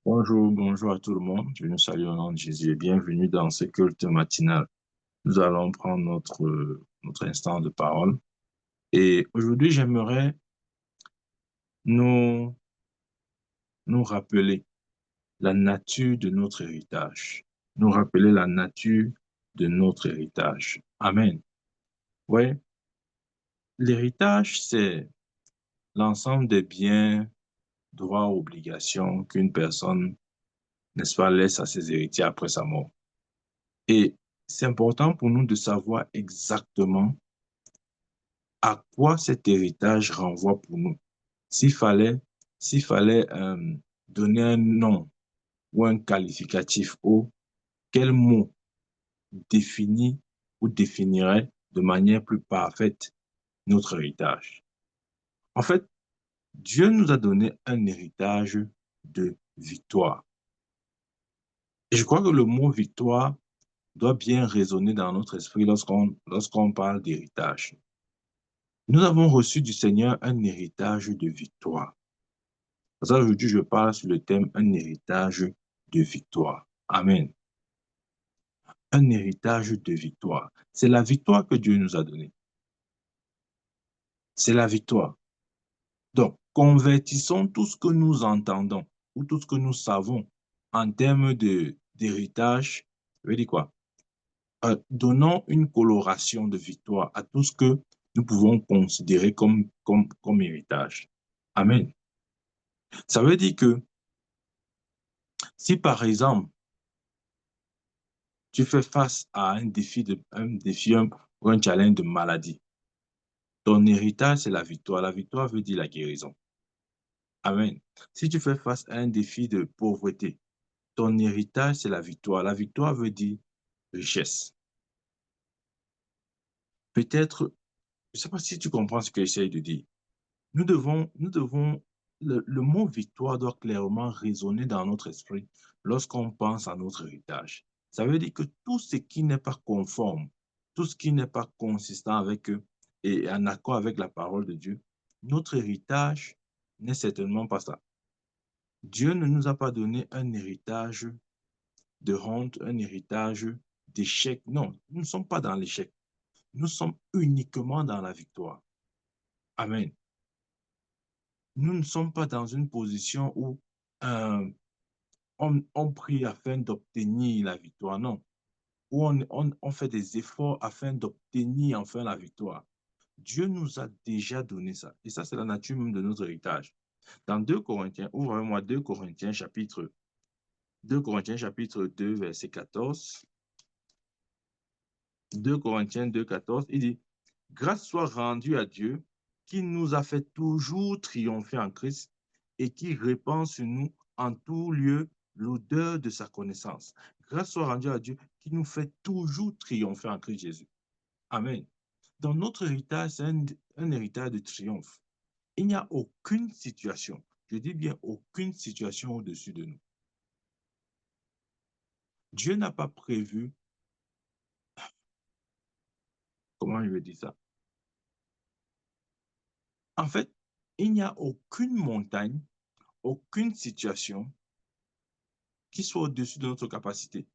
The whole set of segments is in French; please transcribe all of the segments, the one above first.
Bonjour, bonjour à tout le monde. Je nous salue au nom de Jésus et bienvenue dans ce culte matinal. Nous allons prendre notre instant de parole. Et aujourd'hui, j'aimerais nous, nous rappeler la nature de notre héritage. Nous rappeler la nature de notre héritage. Amen. Oui, l'héritage, c'est l'ensemble des biens, droits, obligations qu'une personne, n'est-ce pas, laisse à ses héritiers après sa mort. Et c'est important pour nous de savoir exactement à quoi cet héritage renvoie pour nous. S'il fallait, s'il fallait donner un nom ou un qualificatif ou quel mot définit ou définirait de manière plus parfaite notre héritage. En fait, Dieu nous a donné un héritage de victoire. Et je crois que le mot victoire doit bien résonner dans notre esprit lorsqu'on parle d'héritage. Nous avons reçu du Seigneur un héritage de victoire. Pour ça, aujourd'hui, je parle sur le thème un héritage de victoire. Amen. Un héritage de victoire. C'est la victoire que Dieu nous a donnée. C'est la victoire. Donc, convertissons tout ce que nous entendons ou tout ce que nous savons en termes d'héritage. Je veux dire quoi? Donnons une coloration de victoire à tout ce que nous pouvons considérer comme héritage. Amen. Ça veut dire que si, par exemple, tu fais face à ou un challenge de maladie. Ton héritage, c'est la victoire. La victoire veut dire la guérison. Amen. Si tu fais face à un défi de pauvreté, ton héritage, c'est la victoire. La victoire veut dire richesse. Peut-être, je ne sais pas si tu comprends ce que j'essaie de dire. Le mot victoire doit clairement résonner dans notre esprit lorsqu'on pense à notre héritage. Ça veut dire que tout ce qui n'est pas conforme, tout ce qui n'est pas consistant avec eux et en accord avec la parole de Dieu, notre héritage n'est certainement pas ça. Dieu ne nous a pas donné un héritage de honte, un héritage d'échec. Non, nous ne sommes pas dans l'échec. Nous sommes uniquement dans la victoire. Amen. Nous ne sommes pas dans une position où euh, on prie afin d'obtenir la victoire, non. Où on fait des efforts afin d'obtenir enfin la victoire. Dieu nous a déjà donné ça. Et ça, c'est la nature même de notre héritage. Dans 2 Corinthiens, ouvrez-moi 2 Corinthiens chapitre 2, verset 14. 2 Corinthiens 2, 14, il dit, grâce soit rendue à Dieu qui nous a fait toujours triompher en Christ et qui répand sur nous en tout lieu l'odeur de sa connaissance. Grâce soit rendue à Dieu qui nous fait toujours triompher en Christ Jésus. Amen. Dans notre héritage, c'est un héritage de triomphe. Il n'y a aucune situation, je dis bien aucune situation au-dessus de nous. Dieu n'a pas prévu, comment je vais dire ça? En fait, il n'y a aucune montagne, aucune situation qui soit au-dessus de notre capacité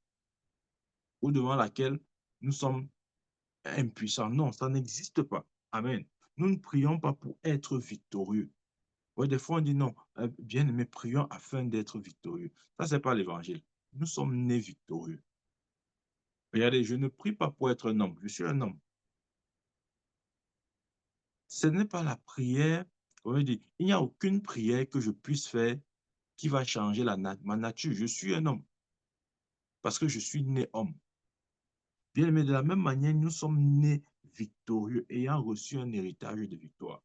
ou devant laquelle nous sommes impuissants. Non, ça n'existe pas. Amen. Nous ne prions pas pour être victorieux. Ouais, des fois, on dit non, bien aimé, prions afin d'être victorieux. Ça, ce n'est pas l'évangile. Nous sommes nés victorieux. Regardez, je ne prie pas pour être un homme. Je suis un homme. Ce n'est pas la prière. On veut dire, il n'y a aucune prière que je puisse faire qui va changer ma nature. Je suis un homme parce que je suis né homme. Bien aimé, de la même manière, nous sommes nés victorieux, ayant reçu un héritage de victoire.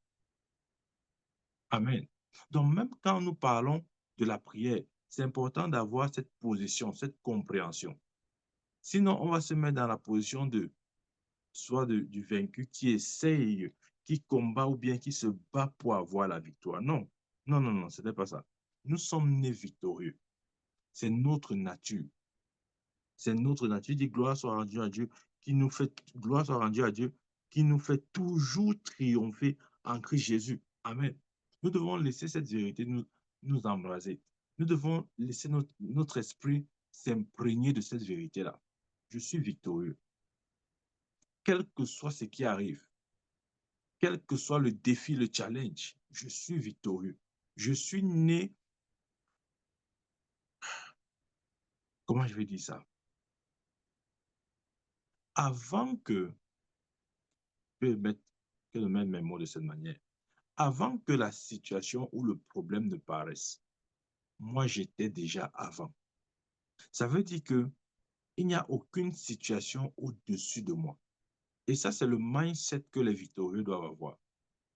Amen. Donc, même quand nous parlons de la prière, c'est important d'avoir cette position, cette compréhension. Sinon, on va se mettre dans la position du vaincu qui essaye, qui combat ou bien qui se bat pour avoir la victoire. Non, non, non, non, ce n'est pas ça. Nous sommes nés victorieux. C'est notre nature. C'est notre nature. Dit gloire soit rendue à Dieu, gloire soit rendue à Dieu, qui nous fait toujours triompher en Christ Jésus. Amen. Nous devons laisser cette vérité nous embraser. Nous devons laisser notre esprit s'imprégner de cette vérité-là. Je suis victorieux. Quel que soit ce qui arrive, quel que soit le défi, le challenge, je suis victorieux. Je suis né, comment je vais dire ça? Avant que de mettre mes mots de cette manière, avant que la situation ou le problème ne paraisse, moi j'étais déjà avant. Ça veut dire que il n'y a aucune situation au-dessus de moi. Et ça, c'est le mindset que les victorieux doivent avoir.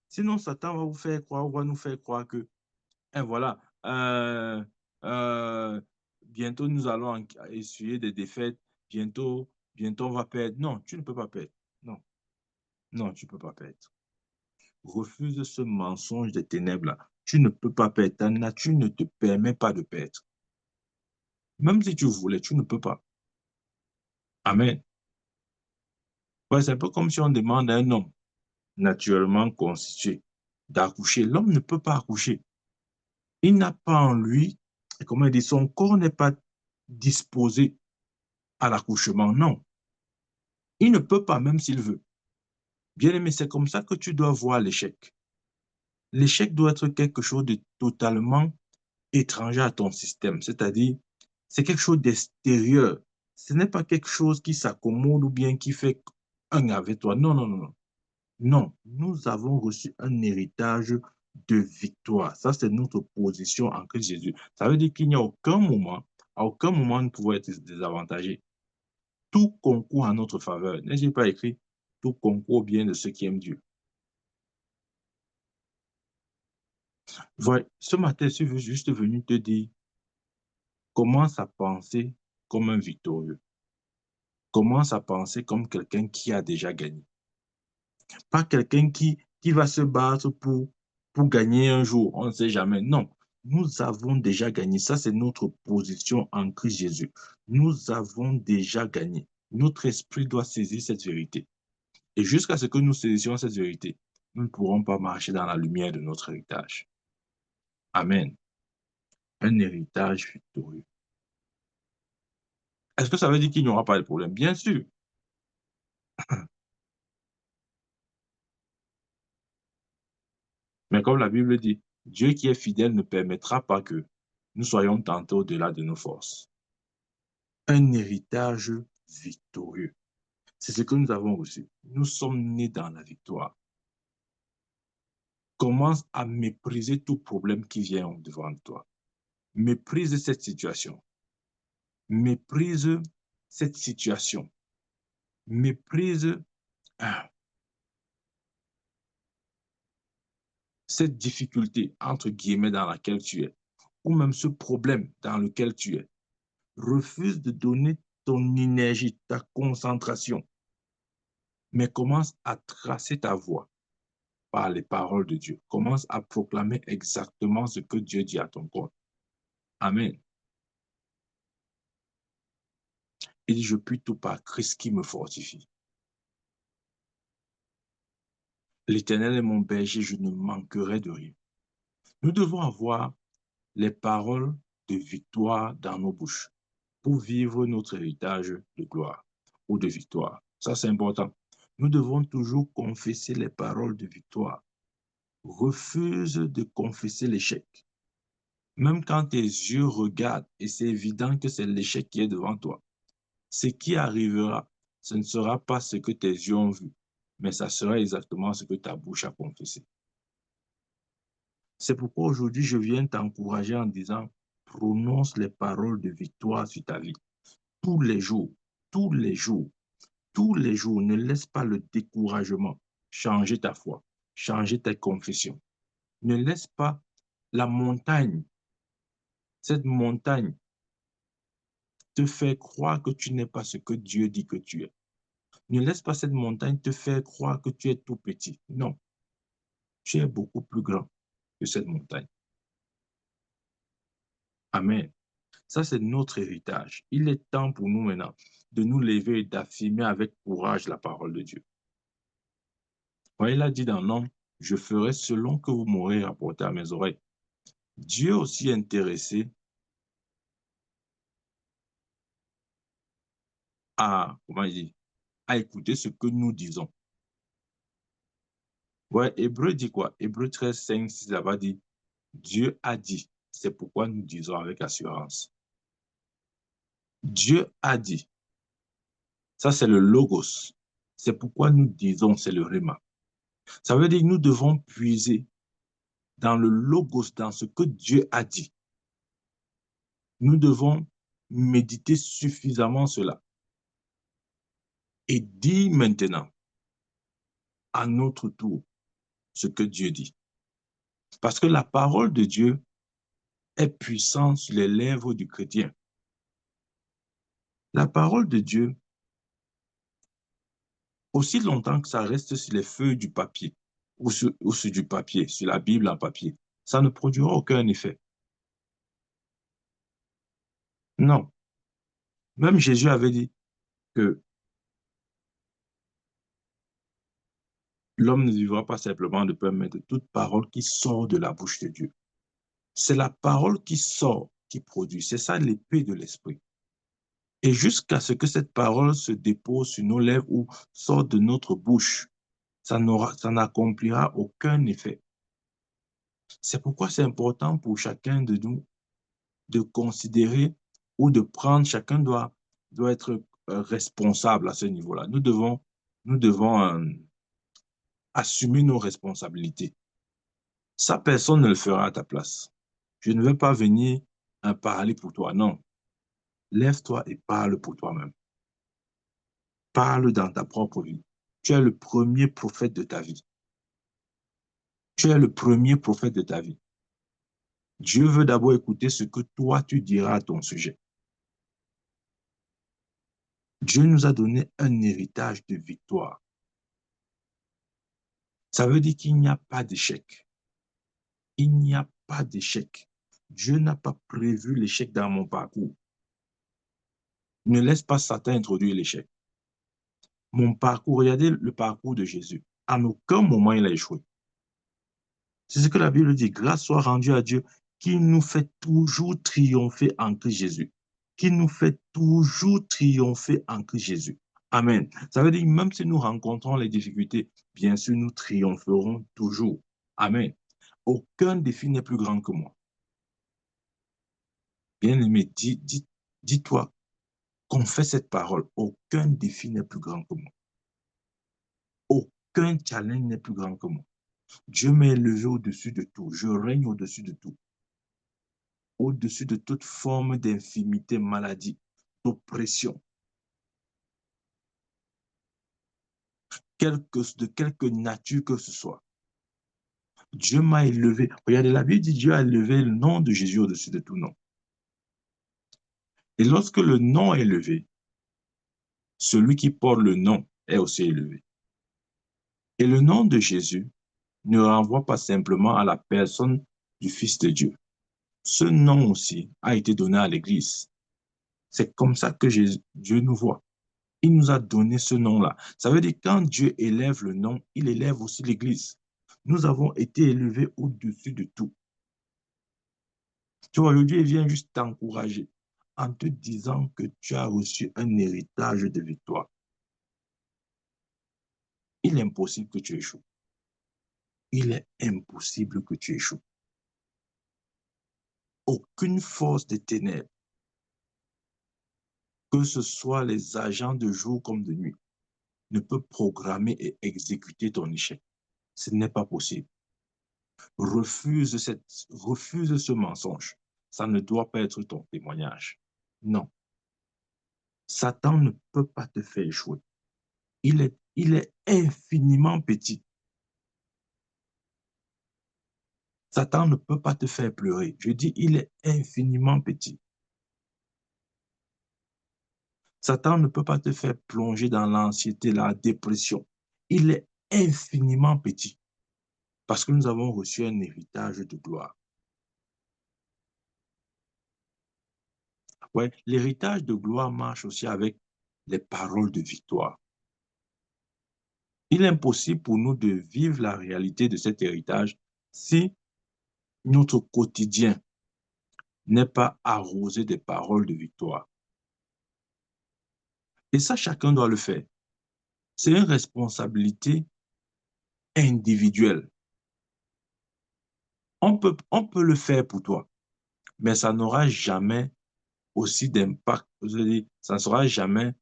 Sinon, Satan va vous faire croire, va nous faire croire que, et voilà, euh, bientôt nous allons essuyer des défaites, bientôt on va perdre. Non, tu ne peux pas perdre. Non, non, tu ne peux pas perdre. Refuse ce mensonge des ténèbres-là. Tu ne peux pas perdre. Ta nature ne te permet pas de perdre. Même si tu voulais, tu ne peux pas. Amen. Ouais, c'est un peu comme si on demande à un homme naturellement constitué d'accoucher. L'homme ne peut pas accoucher. Il n'a pas en lui, comment dire, son corps n'est pas disposé à l'accouchement. Non, il ne peut pas, même s'il veut. Bien aimé, c'est comme ça que tu dois voir l'échec. L'échec doit être quelque chose de totalement étranger à ton système, c'est-à-dire, c'est quelque chose d'extérieur. Ce n'est pas quelque chose qui s'accommode ou bien qui fait un avec toi. Non, non, non, non. Non, nous avons reçu un héritage de victoire. Ça, c'est notre position en Christ Jésus. Ça veut dire qu'il n'y a à aucun moment, nous pouvons être désavantagés. Tout concourt en notre faveur. N'est-ce pas écrit? Tout concourt au bien de ceux qui aiment Dieu. Voilà, ce matin, je suis juste venu te dire, commence à penser comme un victorieux. Commence à penser comme quelqu'un qui a déjà gagné. Pas quelqu'un qui va se battre pour gagner un jour. On ne sait jamais. Non, nous avons déjà gagné. Ça, c'est notre position en Christ Jésus. Nous avons déjà gagné. Notre esprit doit saisir cette vérité. Et jusqu'à ce que nous saisissions cette vérité, nous ne pourrons pas marcher dans la lumière de notre héritage. Amen. Un héritage victorieux. Est-ce que ça veut dire qu'il n'y aura pas de problème? Bien sûr. Mais comme la Bible dit, Dieu qui est fidèle ne permettra pas que nous soyons tentés au-delà de nos forces. Un héritage victorieux. C'est ce que nous avons reçu. Nous sommes nés dans la victoire. Commence à mépriser tout problème qui vient devant toi. Méprise cette situation. Méprise cette situation. Méprise ah, cette difficulté, entre guillemets, dans laquelle tu es, ou même ce problème dans lequel tu es. Refuse de donner ton énergie, ta concentration, mais commence à tracer ta voie par les paroles de Dieu. Commence à proclamer exactement ce que Dieu dit à ton corps. Amen. Il dit, je puis tout par Christ qui me fortifie. L'Éternel est mon berger, je ne manquerai de rien. Nous devons avoir les paroles de victoire dans nos bouches pour vivre notre héritage de gloire ou de victoire. Ça, c'est important. Nous devons toujours confesser les paroles de victoire. Refuse de confesser l'échec. Même quand tes yeux regardent et c'est évident que c'est l'échec qui est devant toi, ce qui arrivera, ce ne sera pas ce que tes yeux ont vu, mais ça sera exactement ce que ta bouche a confessé. C'est pourquoi aujourd'hui, je viens t'encourager en disant, prononce les paroles de victoire sur ta vie. Tous les jours, tous les jours, tous les jours, ne laisse pas le découragement changer ta foi, changer tes confessions. Ne laisse pas la montagne, cette montagne, te faire croire que tu n'es pas ce que Dieu dit que tu es. Ne laisse pas cette montagne te faire croire que tu es tout petit. Non, tu es beaucoup plus grand que cette montagne. Amen. Ça, c'est notre héritage. Il est temps pour nous maintenant de nous lever et d'affirmer avec courage la parole de Dieu. Voyez, il a dit dans l'homme, je ferai selon que vous m'aurez rapporté à mes oreilles. Dieu aussi est intéressé comment dire, à écouter ce que nous disons. Ouais, Hébreu dit quoi? Hébreu 13, 5, 6, là-bas dit, Dieu a dit, c'est pourquoi nous disons avec assurance. Dieu a dit, ça c'est le logos, c'est pourquoi nous disons, c'est le rhéma. Ça veut dire que nous devons puiser dans le logos, dans ce que Dieu a dit. Nous devons méditer suffisamment cela et dire maintenant à notre tour ce que Dieu dit. Parce que la parole de Dieu est puissante sur les lèvres du chrétien. La parole de Dieu, aussi longtemps que ça reste sur les feuilles du papier ou sur du papier, sur la Bible en papier, ça ne produira aucun effet. Non. Même Jésus avait dit que l'homme ne vivra pas simplement de pain, mais de toute parole qui sort de la bouche de Dieu. C'est la parole qui sort qui produit. C'est ça l'épée de l'esprit. Et jusqu'à ce que cette parole se dépose sur nos lèvres ou sorte de notre bouche, ça n'accomplira aucun effet. C'est pourquoi c'est important pour chacun de nous de considérer ou de prendre, chacun doit être responsable à ce niveau-là. Nous devons assumer nos responsabilités. Ça, personne ne le fera à ta place. Je ne vais pas venir parler pour toi, non. Lève-toi et parle pour toi-même. Parle dans ta propre vie. Tu es le premier prophète de ta vie. Tu es le premier prophète de ta vie. Dieu veut d'abord écouter ce que toi tu diras à ton sujet. Dieu nous a donné un héritage de victoire. Ça veut dire qu'il n'y a pas d'échec. Il n'y a pas d'échec. Dieu n'a pas prévu l'échec dans mon parcours. Ne laisse pas Satan introduire l'échec. Mon parcours, regardez le parcours de Jésus. À aucun moment il a échoué. C'est ce que la Bible dit. Grâce soit rendue à Dieu qui nous fait toujours triompher en Christ Jésus. Qui nous fait toujours triompher en Christ Jésus. Amen. Ça veut dire que même si nous rencontrons les difficultés, bien sûr, nous triompherons toujours. Amen. Aucun défi n'est plus grand que moi. Bien-aimé, dis-toi, confesse cette parole. Aucun défi n'est plus grand que moi. Aucun challenge n'est plus grand que moi. Dieu m'a élevé au-dessus de tout. Je règne au-dessus de tout. Au-dessus de toute forme d'infimité, maladie, d'oppression, de quelque nature que ce soit. Dieu m'a élevé. Regardez, la Bible dit Dieu a élevé le nom de Jésus au-dessus de tout nom. Et lorsque le nom est élevé, celui qui porte le nom est aussi élevé. Et le nom de Jésus ne renvoie pas simplement à la personne du Fils de Dieu. Ce nom aussi a été donné à l'Église. C'est comme ça que Dieu nous voit. Il nous a donné ce nom-là. Ça veut dire que quand Dieu élève le nom, il élève aussi l'Église. Nous avons été élevés au-dessus de tout. Tu vois, aujourd'hui, il vient juste t'encourager en te disant que tu as reçu un héritage de victoire. Il est impossible que tu échoues. Il est impossible que tu échoues. Aucune force des ténèbres, que ce soit les agents de jour comme de nuit, ne peut programmer et exécuter ton échec. Ce n'est pas possible. Refuse ce mensonge. Ça ne doit pas être ton témoignage. Non. Satan ne peut pas te faire échouer. Il est infiniment petit. Satan ne peut pas te faire pleurer. Je dis, il est infiniment petit. Satan ne peut pas te faire plonger dans l'anxiété, la dépression. Il est infiniment petit parce que nous avons reçu un héritage de gloire. Ouais, l'héritage de gloire marche aussi avec les paroles de victoire. Il est impossible pour nous de vivre la réalité de cet héritage si notre quotidien n'est pas arrosé des paroles de victoire. Et ça, chacun doit le faire. C'est une responsabilité individuelle. On peut le faire pour toi, mais ça n'aura jamais aussi d'impact. Ça ne sera jamais,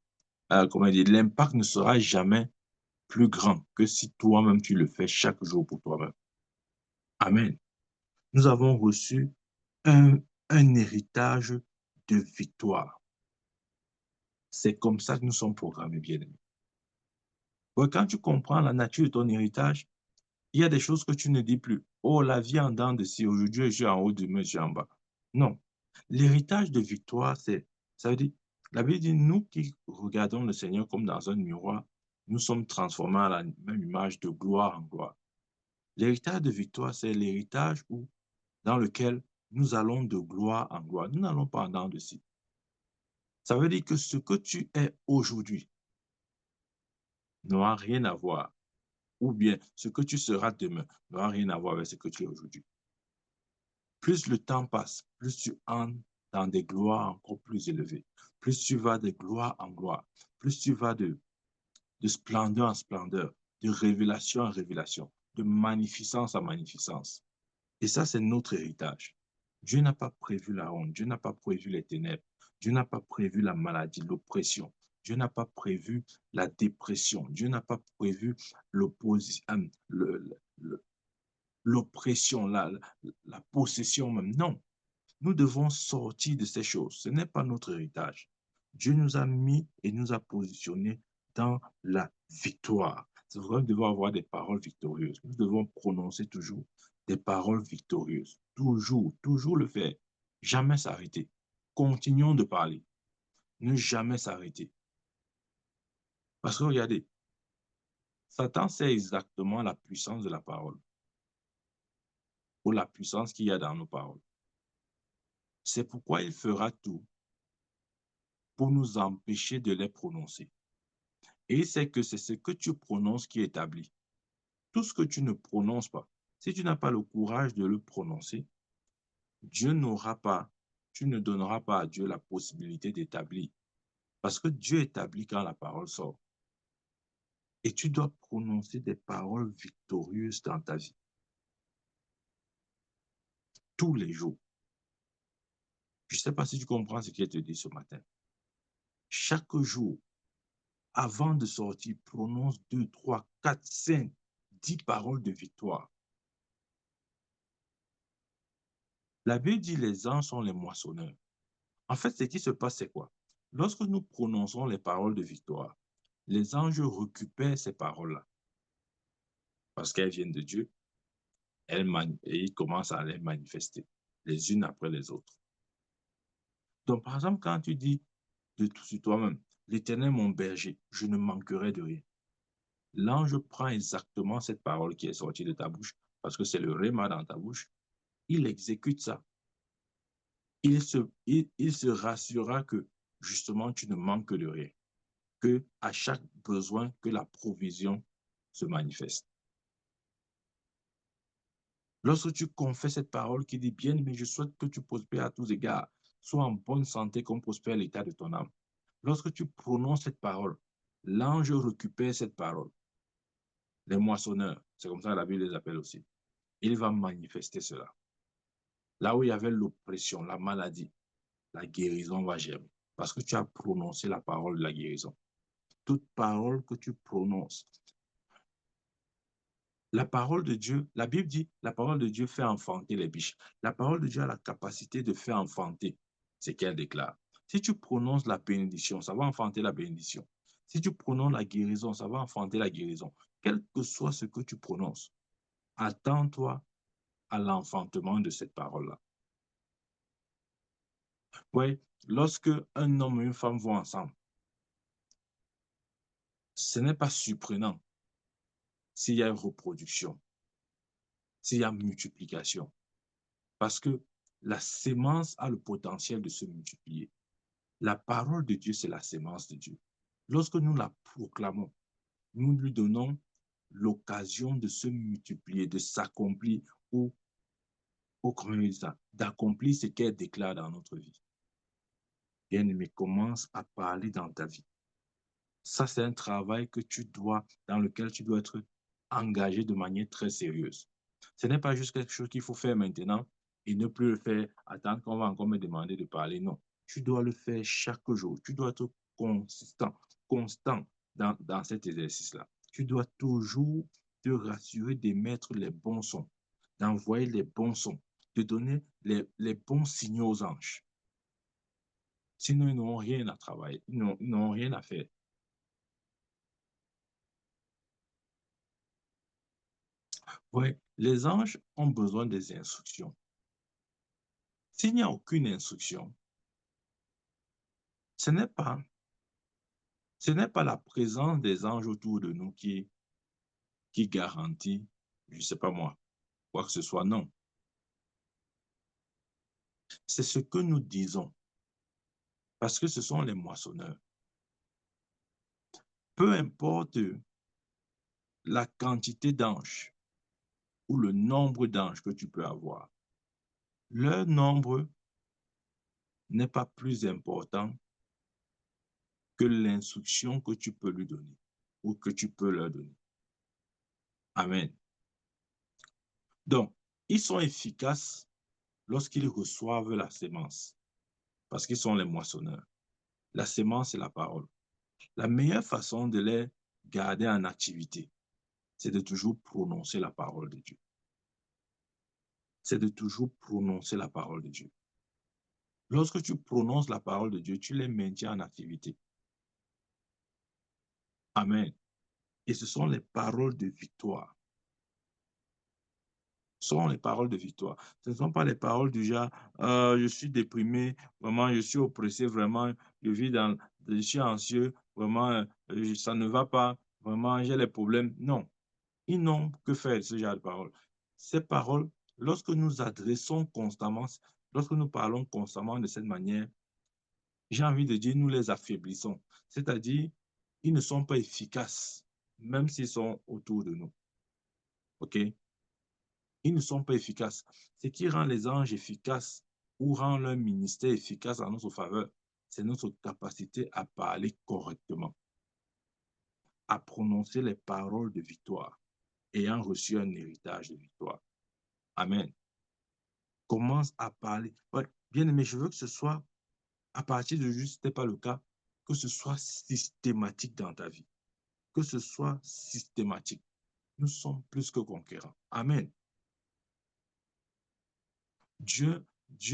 comment dire, l'impact ne sera jamais plus grand que si toi-même tu le fais chaque jour pour toi-même. Amen. Nous avons reçu un, un héritage de victoire. C'est comme ça que nous sommes programmés, bien-aimés. Ouais, quand tu comprends la nature de ton héritage, il y a des choses que tu ne dis plus. Oh, la vie en dents de scie, aujourd'hui je suis en haut, demain je suis en bas. Non. L'héritage de victoire, ça veut dire, la Bible dit, nous qui regardons le Seigneur comme dans un miroir, nous sommes transformés à la même image de gloire en gloire. L'héritage de victoire, c'est l'héritage dans lequel nous allons de gloire en gloire. Nous n'allons pas en dents de scie. Ça veut dire que ce que tu es aujourd'hui n'aura rien à voir, ou bien ce que tu seras demain n'aura rien à voir avec ce que tu es aujourd'hui. Plus le temps passe, plus tu entres dans des gloires encore plus élevées, plus tu vas de gloire en gloire, plus tu vas de splendeur en splendeur, de révélation en révélation, de magnificence en magnificence. Et ça, c'est notre héritage. Dieu n'a pas prévu la honte, Dieu n'a pas prévu les ténèbres, Dieu n'a pas prévu la maladie, l'oppression, Dieu n'a pas prévu la dépression, Dieu n'a pas prévu l'opposition, l'oppression, la possession même. Non, nous devons sortir de ces choses. Ce n'est pas notre héritage. Dieu nous a mis et nous a positionnés dans la victoire. C'est vrai que nous devons avoir des paroles victorieuses. Nous devons prononcer toujours des paroles victorieuses. Toujours, toujours le faire. Jamais s'arrêter. Continuons de parler. Ne jamais s'arrêter. Parce que regardez, Satan sait exactement la puissance de la parole ou la puissance qu'il y a dans nos paroles. C'est pourquoi il fera tout pour nous empêcher de les prononcer. Et il sait que c'est ce que tu prononces qui établit. Tout ce que tu ne prononces pas, si tu n'as pas le courage de le prononcer, Dieu n'aura pas, tu ne donneras pas à Dieu la possibilité d'établir. Parce que Dieu établit quand la parole sort. Et tu dois prononcer des paroles victorieuses dans ta vie. Tous les jours. Je ne sais pas si tu comprends ce qu'il te dit ce matin. Chaque jour, avant de sortir, prononce 2, 3, 4, 5, 10 paroles de victoire. La Bible dit les anges sont les moissonneurs. En fait, ce qui se passe, c'est quoi? Lorsque nous prononçons les paroles de victoire, les anges récupèrent ces paroles-là parce qu'elles viennent de Dieu et ils commencent à les manifester les unes après les autres. Donc, par exemple, quand tu dis sur toi-même, l'Éternel mon berger, je ne manquerai de rien. L'ange prend exactement cette parole qui est sortie de ta bouche parce que c'est le réma dans ta bouche. Il exécute ça. Il se rassurera que justement tu ne manques de rien. Que à chaque besoin, que la provision se manifeste. Lorsque tu confesses cette parole qui dit bien, mais je souhaite que tu prospères à tous égards, sois en bonne santé comme prospère l'état de ton âme. Lorsque tu prononces cette parole, l'ange récupère cette parole. Les moissonneurs, c'est comme ça que la Bible les appelle aussi. Il va manifester cela. Là où il y avait l'oppression, la maladie, la guérison va germer. Parce que tu as prononcé la parole de la guérison. Toute parole que tu prononces, la parole de Dieu, la Bible dit, la parole de Dieu fait enfanter les biches. La parole de Dieu a la capacité de faire enfanter ce qu'elle déclare. Si tu prononces la bénédiction, ça va enfanter la bénédiction. Si tu prononces la guérison, ça va enfanter la guérison. Quel que soit ce que tu prononces, attends-toi à l'enfantement de cette parole-là. Oui, lorsque un homme et une femme vont ensemble, ce n'est pas surprenant s'il y a une reproduction, s'il y a multiplication. Parce que la sémence a le potentiel de se multiplier. La parole de Dieu, c'est la sémence de Dieu. Lorsque nous la proclamons, nous lui donnons l'occasion de se multiplier, de s'accomplir ou d'accomplir ce qu'elle déclare dans notre vie. Bien-aimé, commence à parler dans ta vie. Ça, c'est un travail dans lequel tu dois être engagé de manière très sérieuse. Ce n'est pas juste quelque chose qu'il faut faire maintenant et ne plus le faire, attendre qu'on va encore me demander de parler. Non, tu dois le faire chaque jour. Tu dois être constant dans cet exercice-là. Tu dois toujours te rassurer d'émettre les bons sons, d'envoyer les bons sons, de donner les bons signaux aux anges. Sinon, ils n'auront rien à travailler, ils n'auront rien à faire. Ouais, les anges ont besoin des instructions. S'il n'y a aucune instruction, ce n'est pas, ce n'est pas la présence des anges autour de nous qui garantit, je ne sais pas moi, quoi que ce soit, non. C'est ce que nous disons, parce que ce sont les moissonneurs. Peu importe la quantité d'anges ou le nombre d'anges que tu peux avoir, leur nombre n'est pas plus important que l'instruction que tu peux lui donner ou que tu peux leur donner. Amen. Donc, ils sont efficaces lorsqu'ils reçoivent la sémence, parce qu'ils sont les moissonneurs. La sémence, c'est la parole. La meilleure façon de les garder en activité, c'est de toujours prononcer la parole de Dieu. C'est de toujours prononcer la parole de Dieu. Lorsque tu prononces la parole de Dieu, tu les maintiens en activité. Amen. Et ce sont les paroles de victoire. Ce sont les paroles de victoire. Ce ne sont pas les paroles du genre, je suis déprimé, vraiment, je suis oppressé, vraiment, je suis anxieux, vraiment, ça ne va pas, vraiment, j'ai les problèmes. Non, ils n'ont que faire de ce genre de paroles. Ces paroles, lorsque nous adressons constamment, lorsque nous parlons constamment de cette manière, j'ai envie de dire, nous les affaiblissons. C'est-à-dire, ils ne sont pas efficaces, même s'ils sont autour de nous. OK? Ils ne sont pas efficaces. Ce qui rend les anges efficaces ou rend leur ministère efficace en notre faveur, c'est notre capacité à parler correctement, à prononcer les paroles de victoire, ayant reçu un héritage de victoire. Amen. Commence à parler. Ouais, bien aimé, je veux que ce soit, à partir de juste, ce n'est pas le cas, que ce soit systématique dans ta vie. Que ce soit systématique. Nous sommes plus que conquérants. Amen. Dieu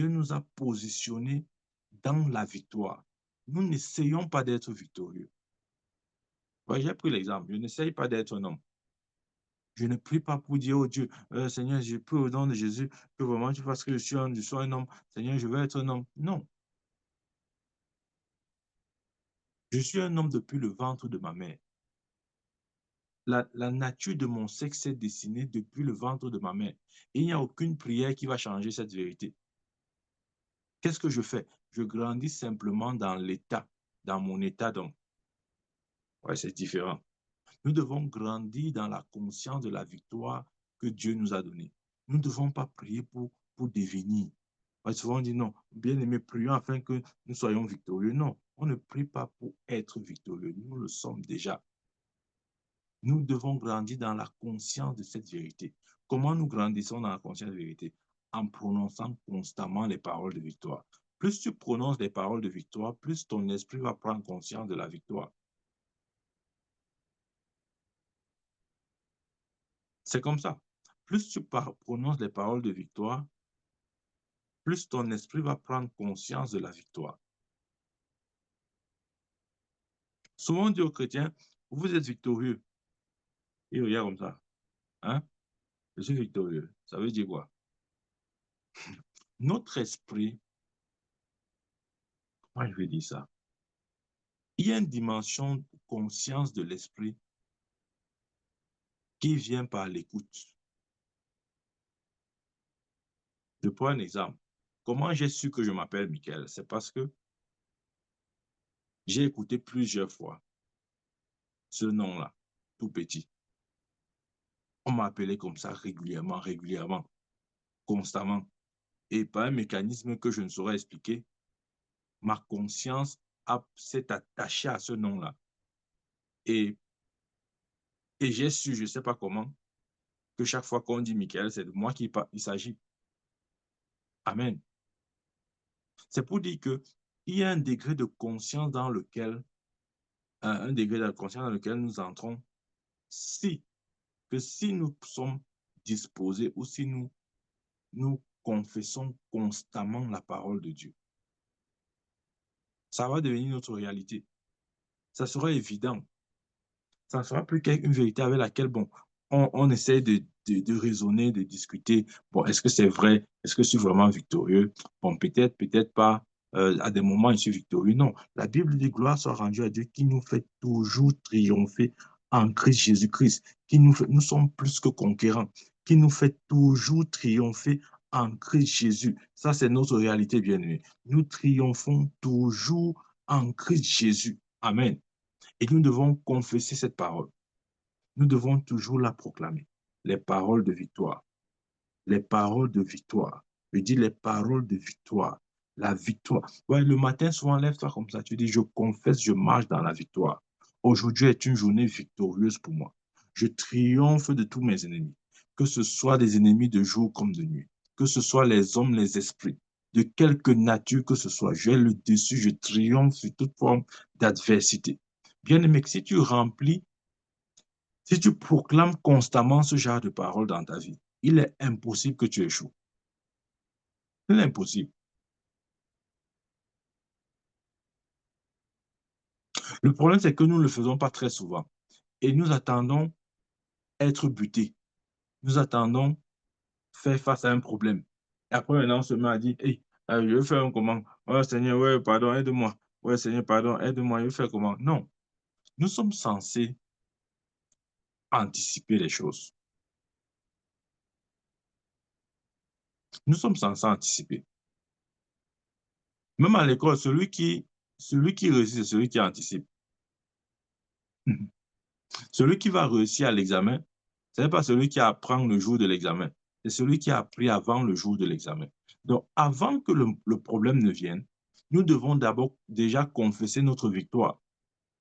nous a positionnés dans la victoire. Nous n'essayons pas d'être victorieux. Ouais, j'ai pris l'exemple. Je n'essaye pas d'être un homme. Je ne prie pas pour dire, oh Dieu, Seigneur, je prie au nom de Jésus que vraiment tu fasses que je sois un homme. Seigneur, je veux être un homme. Non. Je suis un homme depuis le ventre de ma mère. La nature de mon sexe est dessinée depuis le ventre de ma mère. Et il n'y a aucune prière qui va changer cette vérité. Qu'est-ce que je fais? Je grandis simplement dans mon état d'homme. Ouais, c'est différent. Nous devons grandir dans la conscience de la victoire que Dieu nous a donnée. Nous ne devons pas prier pour devenir. Ouais, souvent on dit non, bien aimé, prions afin que nous soyons victorieux. Non, on ne prie pas pour être victorieux. Nous le sommes déjà. Nous devons grandir dans la conscience de cette vérité. Comment nous grandissons dans la conscience de la vérité? En prononçant constamment les paroles de victoire. Plus tu prononces les paroles de victoire, plus ton esprit va prendre conscience de la victoire. C'est comme ça. Plus tu prononces les paroles de victoire, plus ton esprit va prendre conscience de la victoire. Souvent on dit aux chrétiens, vous êtes victorieux. Ils regardent comme ça. Hein? Je suis victorieux. Ça veut dire quoi? Notre esprit, comment je vais dire ça? Il y a une dimension de conscience de l'esprit qui vient par l'écoute. Je prends un exemple. Comment j'ai su que je m'appelle Michael? C'est parce que j'ai écouté plusieurs fois ce nom-là, tout petit. On m'appelait comme ça régulièrement, constamment. Et par un mécanisme que je ne saurais expliquer, ma conscience s'est attachée à ce nom-là. Et, et j'ai su, je ne sais pas comment, que chaque fois qu'on dit Michael, c'est de moi il s'agit. Amen. C'est pour dire qu'il y a un degré de conscience dans lequel, un degré de conscience dans lequel nous entrons, si nous sommes disposés ou si nous confessons constamment la parole de Dieu, ça va devenir notre réalité. Ça sera évident. Ça ne sera plus qu'une vérité avec laquelle, bon, on essaie de raisonner, de discuter. Bon, est-ce que c'est vrai? Est-ce que je suis vraiment victorieux? Bon, peut-être, peut-être pas. À des moments, je suis victorieux. Non, la Bible dit gloire soit rendue à Dieu qui nous fait toujours triompher en Christ Jésus-Christ, nous sommes plus que conquérants, qui nous fait toujours triompher en Christ Jésus. Ça, c'est notre réalité, bien-aimée. Nous triomphons toujours en Christ Jésus. Amen. Et nous devons confesser cette parole. Nous devons toujours la proclamer. Les paroles de victoire. Les paroles de victoire. Je dis les paroles de victoire. La victoire. Ouais, le matin, souvent, lève-toi comme ça. Tu dis, je confesse, je marche dans la victoire. Aujourd'hui est une journée victorieuse pour moi. Je triomphe de tous mes ennemis. Que ce soit des ennemis de jour comme de nuit. Que ce soit les hommes, les esprits. De quelque nature que ce soit. J'ai le dessus, je triomphe sur toute forme d'adversité. Bien-aimé, si tu proclames constamment ce genre de paroles dans ta vie, il est impossible que tu échoues. Il est impossible. Le problème, c'est que nous ne le faisons pas très souvent. Et nous attendons être butés. Nous attendons faire face à un problème. Et après, maintenant, on se met à dire, hey, je vais faire un comment? Oh Seigneur, ouais, pardon, aide-moi. Ouais, Seigneur, pardon, aide-moi, je vais faire comment? Non. Nous sommes censés anticiper les choses. Nous sommes censés anticiper. Même à l'école, celui qui réussit, c'est celui qui anticipe. Celui qui va réussir à l'examen, ce n'est pas celui qui apprend le jour de l'examen, c'est celui qui a appris avant le jour de l'examen. Donc, avant que le problème ne vienne, nous devons d'abord déjà confesser notre victoire.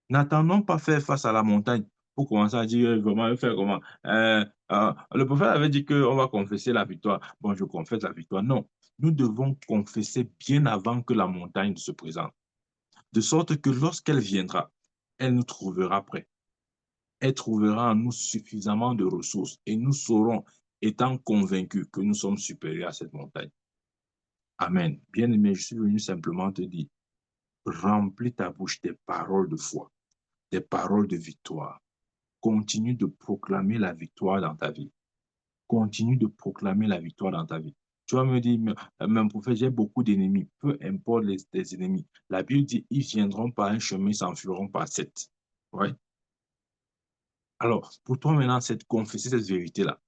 N'attendons pas faire face à la montagne pour commencer à dire comment faire comment. Le prophète avait dit qu'on va confesser la victoire. Bon, je confesse la victoire. Non, nous devons confesser bien avant que la montagne se présente, de sorte que lorsqu'elle viendra, elle nous trouvera prêts. Elle trouvera en nous suffisamment de ressources et nous saurons, étant convaincus que nous sommes supérieurs à cette montagne. Amen. Bien-aimé, je suis venu simplement te dire, remplis ta bouche des paroles de foi, des paroles de victoire. Continue de proclamer la victoire dans ta vie. Continue de proclamer la victoire dans ta vie. Tu vas me dire, mais prophète, j'ai beaucoup d'ennemis. Peu importe les ennemis. La Bible dit, ils viendront par un chemin, ils s'enfuiront par sept. Ouais. Alors, pour toi maintenant, c'est de confesser cette vérité-là.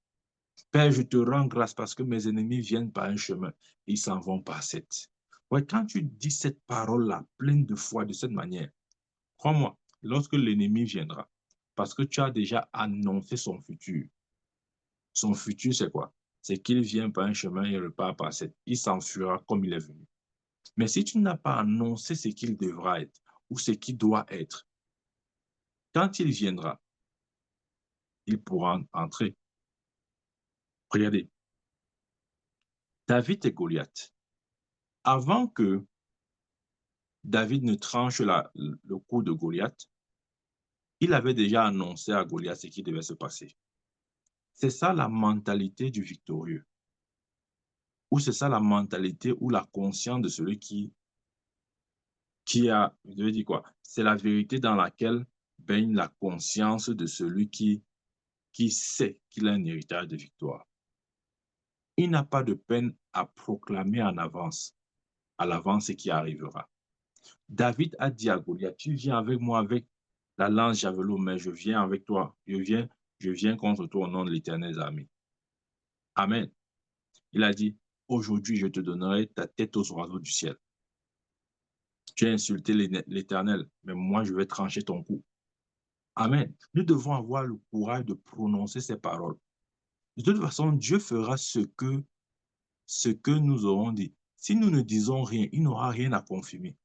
Père, je te rends grâce parce que mes ennemis viennent par un chemin, ils s'en vont par sept. Ouais, quand tu dis cette parole-là, pleine de foi, de cette manière, crois-moi, lorsque l'ennemi viendra, parce que tu as déjà annoncé son futur, c'est quoi? C'est qu'il vient par un chemin et repart par sept. Il s'enfuira comme il est venu. Mais si tu n'as pas annoncé ce qu'il devra être ou ce qu'il doit être, quand il viendra, il pourra entrer. Regardez, David et Goliath. Avant que David ne tranche le cou de Goliath, il avait déjà annoncé à Goliath ce qui devait se passer. C'est ça la mentalité du victorieux. Ou c'est ça la mentalité ou la conscience de celui qui a, je veux dire quoi, c'est la vérité dans laquelle baigne la conscience de celui qui sait qu'il a un héritage de victoire. Il n'a pas de peine à proclamer en avance, à l'avance ce qui arrivera. David a dit à Goliath, tu viens avec moi avec la lance javelot, mais je viens avec toi. Je viens contre toi au nom de l'Éternel armée. Amen. Il a dit, aujourd'hui, je te donnerai ta tête aux oiseaux du ciel. Tu as insulté l'Éternel, mais moi, je vais trancher ton cou. Amen. Nous devons avoir le courage de prononcer ces paroles. De toute façon, Dieu fera ce que nous aurons dit. Si nous ne disons rien, il n'aura rien à confirmer.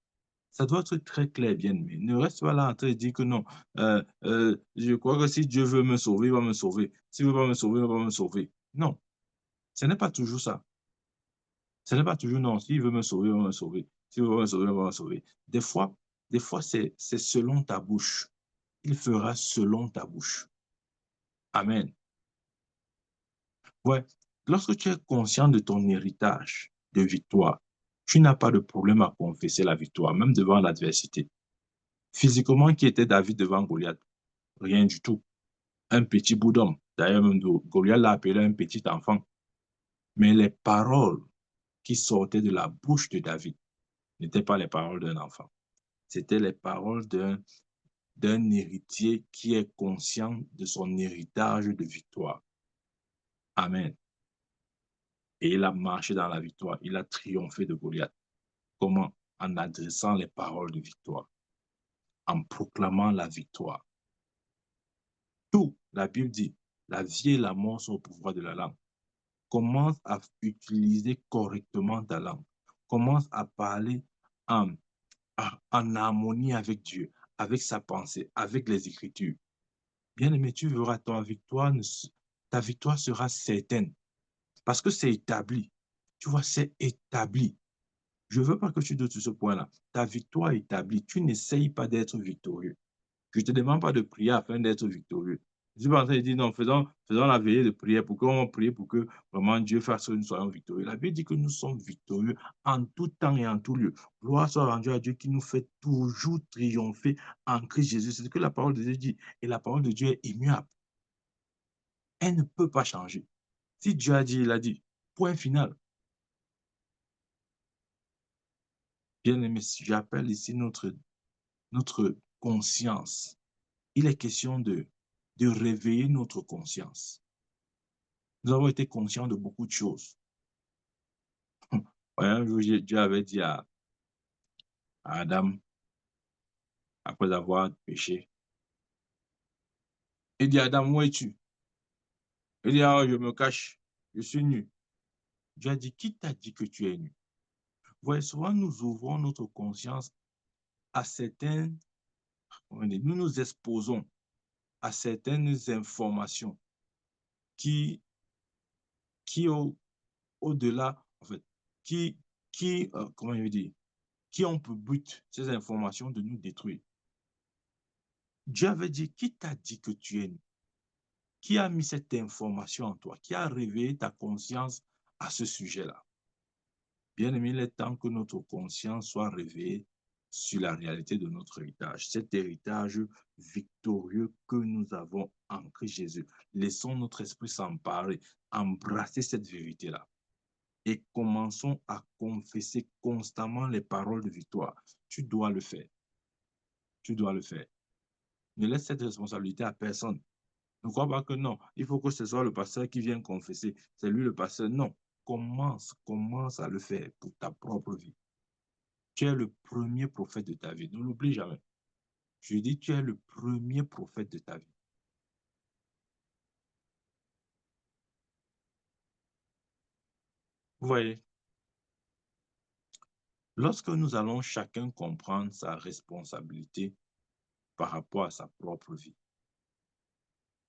Ça doit être très clair, bien aimé. Ne reste pas là en train de dire que non. Je crois que si Dieu veut me sauver, il va me sauver. S'il ne veut pas me sauver, il ne va pas me sauver. Non, ce n'est pas toujours ça. Ce n'est pas toujours non. S'il veut me sauver, il va me sauver. S'il veut me sauver, il va me sauver. Des fois c'est selon ta bouche. Il fera selon ta bouche. Amen. Ouais. Lorsque tu es conscient de ton héritage de victoire, tu n'as pas de problème à confesser la victoire, même devant l'adversité. Physiquement, qui était David devant Goliath? Rien du tout. Un petit bout d'homme. D'ailleurs, même Goliath l'a appelé un petit enfant. Mais les paroles qui sortaient de la bouche de David n'étaient pas les paroles d'un enfant. C'était les paroles d'un héritier qui est conscient de son héritage de victoire. Amen. Et il a marché dans la victoire. Il a triomphé de Goliath. Comment? En adressant les paroles de victoire, en proclamant la victoire. Tout, la Bible dit, la vie et la mort sont au pouvoir de la langue. Commence à utiliser correctement ta langue. Commence à parler en, en harmonie avec Dieu, avec sa pensée, avec les Écritures. Bien aimé, tu verras ta victoire sera certaine parce que c'est établi. Tu vois, c'est établi. Je ne veux pas que tu doutes sur ce point-là. Ta victoire est établie. Tu n'essayes pas d'être victorieux. Je ne te demande pas de prier afin d'être victorieux. Je suis pas en train de dire non, faisons la veillée de prière pour qu'on prie pour que vraiment Dieu fasse que nous soyons victorieux. La Bible dit que nous sommes victorieux en tout temps et en tout lieu. Gloire soit rendue à Dieu qui nous fait toujours triompher en Christ Jésus. C'est ce que la parole de Dieu dit. Et la parole de Dieu est immuable. Elle ne peut pas changer. Si Dieu a dit, il a dit. Point final. Bien aimé, j'appelle ici notre conscience. Il est question de réveiller notre conscience. Nous avons été conscients de beaucoup de choses. Ouais, un jour, Dieu avait dit à Adam, après avoir péché, il dit, Adam, où es-tu? Il dit, ah, je me cache, je suis nu. Dieu a dit, qui t'a dit que tu es nu? Vous voyez, souvent, nous ouvrons notre conscience à certaines, nous nous exposons à certaines informations qui, qui au-delà, en fait, qui, comment je veux dire, qui ont pour but, ces informations, de nous détruire. Dieu avait dit, qui t'a dit que tu es nu? Qui a mis cette information en toi? Qui a réveillé ta conscience à ce sujet-là? Bien aimé, il est temps que notre conscience soit réveillée sur la réalité de notre héritage, cet héritage victorieux que nous avons en Christ Jésus. Laissons notre esprit s'emparer, embrasser cette vérité-là et commençons à confesser constamment les paroles de victoire. Tu dois le faire. Tu dois le faire. Ne laisse cette responsabilité à personne. Ne crois pas que non, il faut que ce soit le pasteur qui vienne confesser. C'est lui le pasteur. Non, commence à le faire pour ta propre vie. Tu es le premier prophète de ta vie. Ne l'oublie jamais. Je dis, tu es le premier prophète de ta vie. Vous voyez, lorsque nous allons chacun comprendre sa responsabilité par rapport à sa propre vie,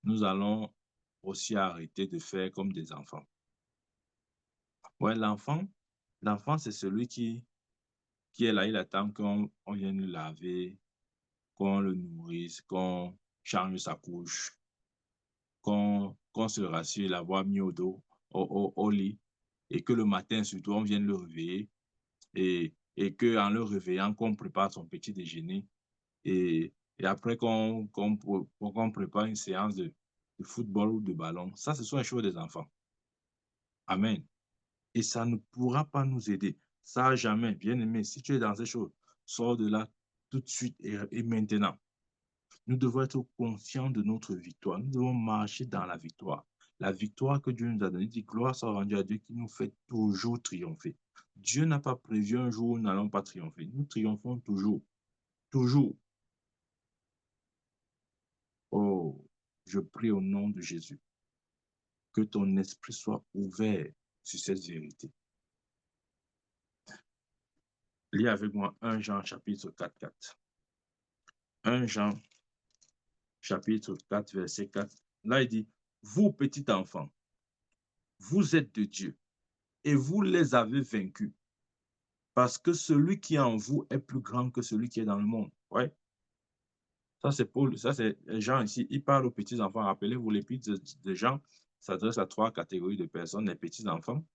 nous allons aussi arrêter de faire comme des enfants. Ouais, l'enfant, c'est celui qui est là, il attend qu'on vienne le laver, qu'on le nourrisse, qu'on change sa couche, qu'on se rassure, l'avoir mis au dos, au lit, et que le matin, surtout, on vienne le réveiller, et qu'en le réveillant, qu'on prépare son petit déjeuner, et après qu'on prépare une séance de football ou de ballon. Ça, ce sont les choses des enfants. Amen. Et ça ne pourra pas nous aider. Ça, jamais. Bien aimé, si tu es dans ces choses, sors de là tout de suite et maintenant. Nous devons être conscients de notre victoire. Nous devons marcher dans la victoire. La victoire que Dieu nous a donnée, dit gloire soit rendue à Dieu qui nous fait toujours triompher. Dieu n'a pas prévu un jour où nous n'allons pas triompher. Nous triomphons toujours. Toujours. Oh, je prie au nom de Jésus que ton esprit soit ouvert sur cette vérité. Lis avec moi 1 Jean chapitre 4, 4. 1 Jean chapitre 4, verset 4. Là, il dit, vous, petits enfants, vous êtes de Dieu et vous les avez vaincus parce que celui qui est en vous est plus grand que celui qui est dans le monde. Ouais. Ça, c'est Jean ici. Il parle aux petits-enfants. Rappelez-vous, l'épître de Jean s'adresse à 3 catégories de personnes, les petits-enfants,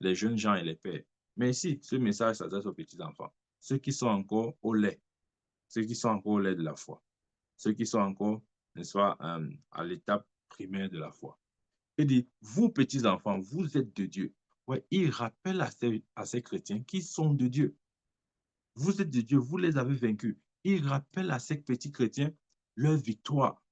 les jeunes gens et les pères. Mais ici, ce message s'adresse aux petits-enfants. Ceux qui sont encore au lait, ceux qui sont encore au lait de la foi, ceux qui sont encore, n'est-ce pas, à l'étape primaire de la foi. Il dit, vous, petits-enfants, vous êtes de Dieu. Ouais, il rappelle à ces chrétiens qui sont de Dieu. Vous êtes de Dieu, vous les avez vaincus. Il rappelle à ces petits chrétiens leur victoire,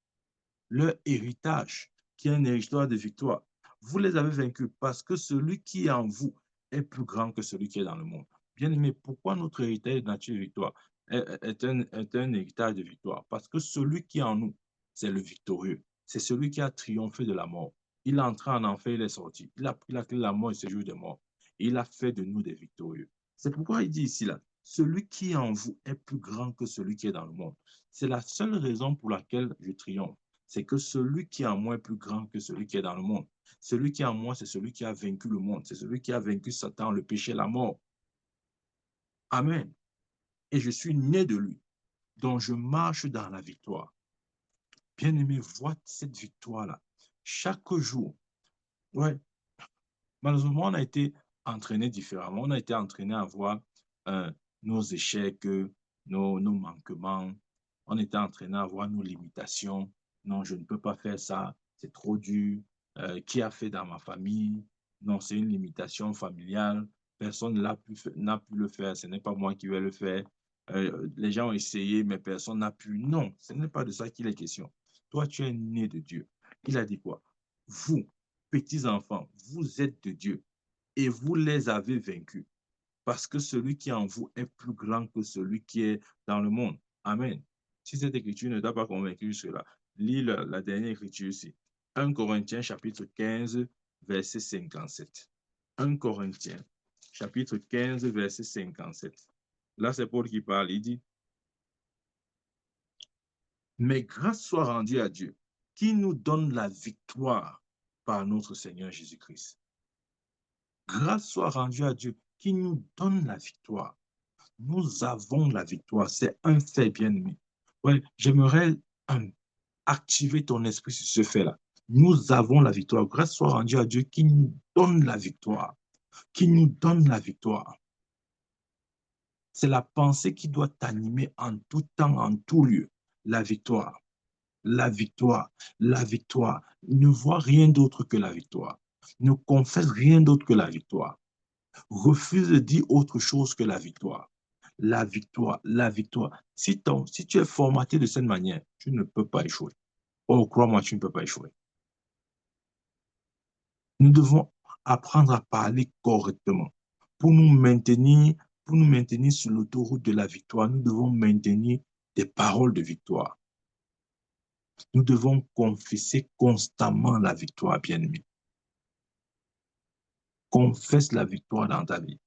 leur héritage, qui est un héritage de victoire. Vous les avez vaincus parce que celui qui est en vous est plus grand que celui qui est dans le monde. Bien aimé, pourquoi notre héritage de nature victoire est un héritage de victoire? Parce que celui qui est en nous, c'est le victorieux. C'est celui qui a triomphé de la mort. Il est entré en enfer, il est sorti. Il a pris la clé de la mort et ce jour de mort. Il a fait de nous des victorieux. C'est pourquoi il dit ici, là, celui qui est en vous est plus grand que celui qui est dans le monde. C'est la seule raison pour laquelle je triomphe. C'est que celui qui est en moi est plus grand que celui qui est dans le monde. Celui qui est en moi, c'est celui qui a vaincu le monde. C'est celui qui a vaincu Satan, le péché, la mort. Amen. Et je suis né de lui, dont je marche dans la victoire. Bien-aimé, vois cette victoire-là. Chaque jour, ouais, malheureusement, on a été entraîné différemment. On a été entraîné à voir euh, nos échecs, nos manquements. On était entraîné à voir nos limitations. Non, je ne peux pas faire ça. C'est trop dur. Qui a fait dans ma famille? Non, c'est une limitation familiale. Personne n'a pu le faire. Ce n'est pas moi qui vais le faire. Les gens ont essayé, mais personne n'a pu. Non, ce n'est pas de ça qu'il est question. Toi, tu es né de Dieu. Il a dit quoi? Vous, petits enfants, vous êtes de Dieu et vous les avez vaincus parce que celui qui est en vous est plus grand que celui qui est dans le monde. Amen. Si cette écriture ne t'a pas convaincu cela, lis la dernière écriture ici. 1 Corinthiens chapitre 15, verset 57. 1 Corinthiens chapitre 15, verset 57. Là, c'est Paul qui parle. Il dit, mais grâce soit rendue à Dieu qui nous donne la victoire par notre Seigneur Jésus-Christ. Grâce soit rendue à Dieu qui nous donne la victoire. Nous avons la victoire. C'est un fait bien-aimé. Ouais, j'aimerais activer ton esprit sur ce fait-là. Nous avons la victoire. Grâce soit rendue à Dieu qui nous donne la victoire. Qui nous donne la victoire. C'est la pensée qui doit t'animer en tout temps, en tout lieu. La victoire. La victoire. La victoire. Ne vois rien d'autre que la victoire. Ne confesse rien d'autre que la victoire. Refuse de dire autre chose que la victoire. La victoire, la victoire. Si tu es formaté de cette manière, tu ne peux pas échouer. Oh, crois-moi, tu ne peux pas échouer. Nous devons apprendre à parler correctement. Pour nous maintenir, pour nous maintenir sur l'autoroute de la victoire, nous devons maintenir des paroles de victoire. Nous devons confesser constamment la victoire, bien-aimé. Confesse la victoire dans ta vie.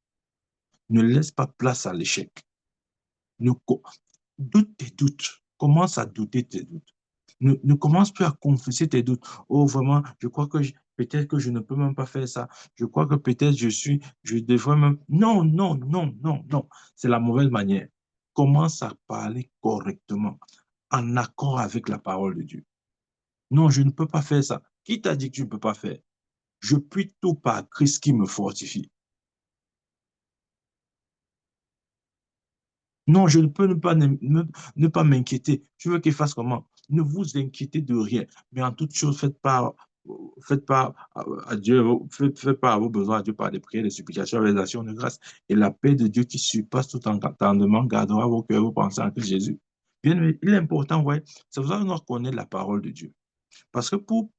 Ne laisse pas place à l'échec. Ne, doute tes doutes. Commence à douter tes doutes. Ne commence plus à confesser tes doutes. Oh, vraiment, je crois que peut-être que je ne peux même pas faire ça. Je crois que peut-être je devrais même. Non, non, non, non, non. C'est la mauvaise manière. Commence à parler correctement, en accord avec la parole de Dieu. Non, je ne peux pas faire ça. Qui t'a dit que tu ne peux pas faire? Je puis tout par Christ qui me fortifie. Non, je ne peux ne pas m'inquiéter. Tu veux qu'il fasse comment? Ne vous inquiétez de rien, mais en toute chose, faites part à Dieu, faites part à vos besoins à Dieu par des prières, des supplications, des actions de grâce. Et la paix de Dieu qui surpasse tout entendement gardera vos cœurs, vos pensées en Christ Jésus. Bien, mais il est important, ouais, c'est pour ça que nous devons connaître la parole de Dieu. Parce que pour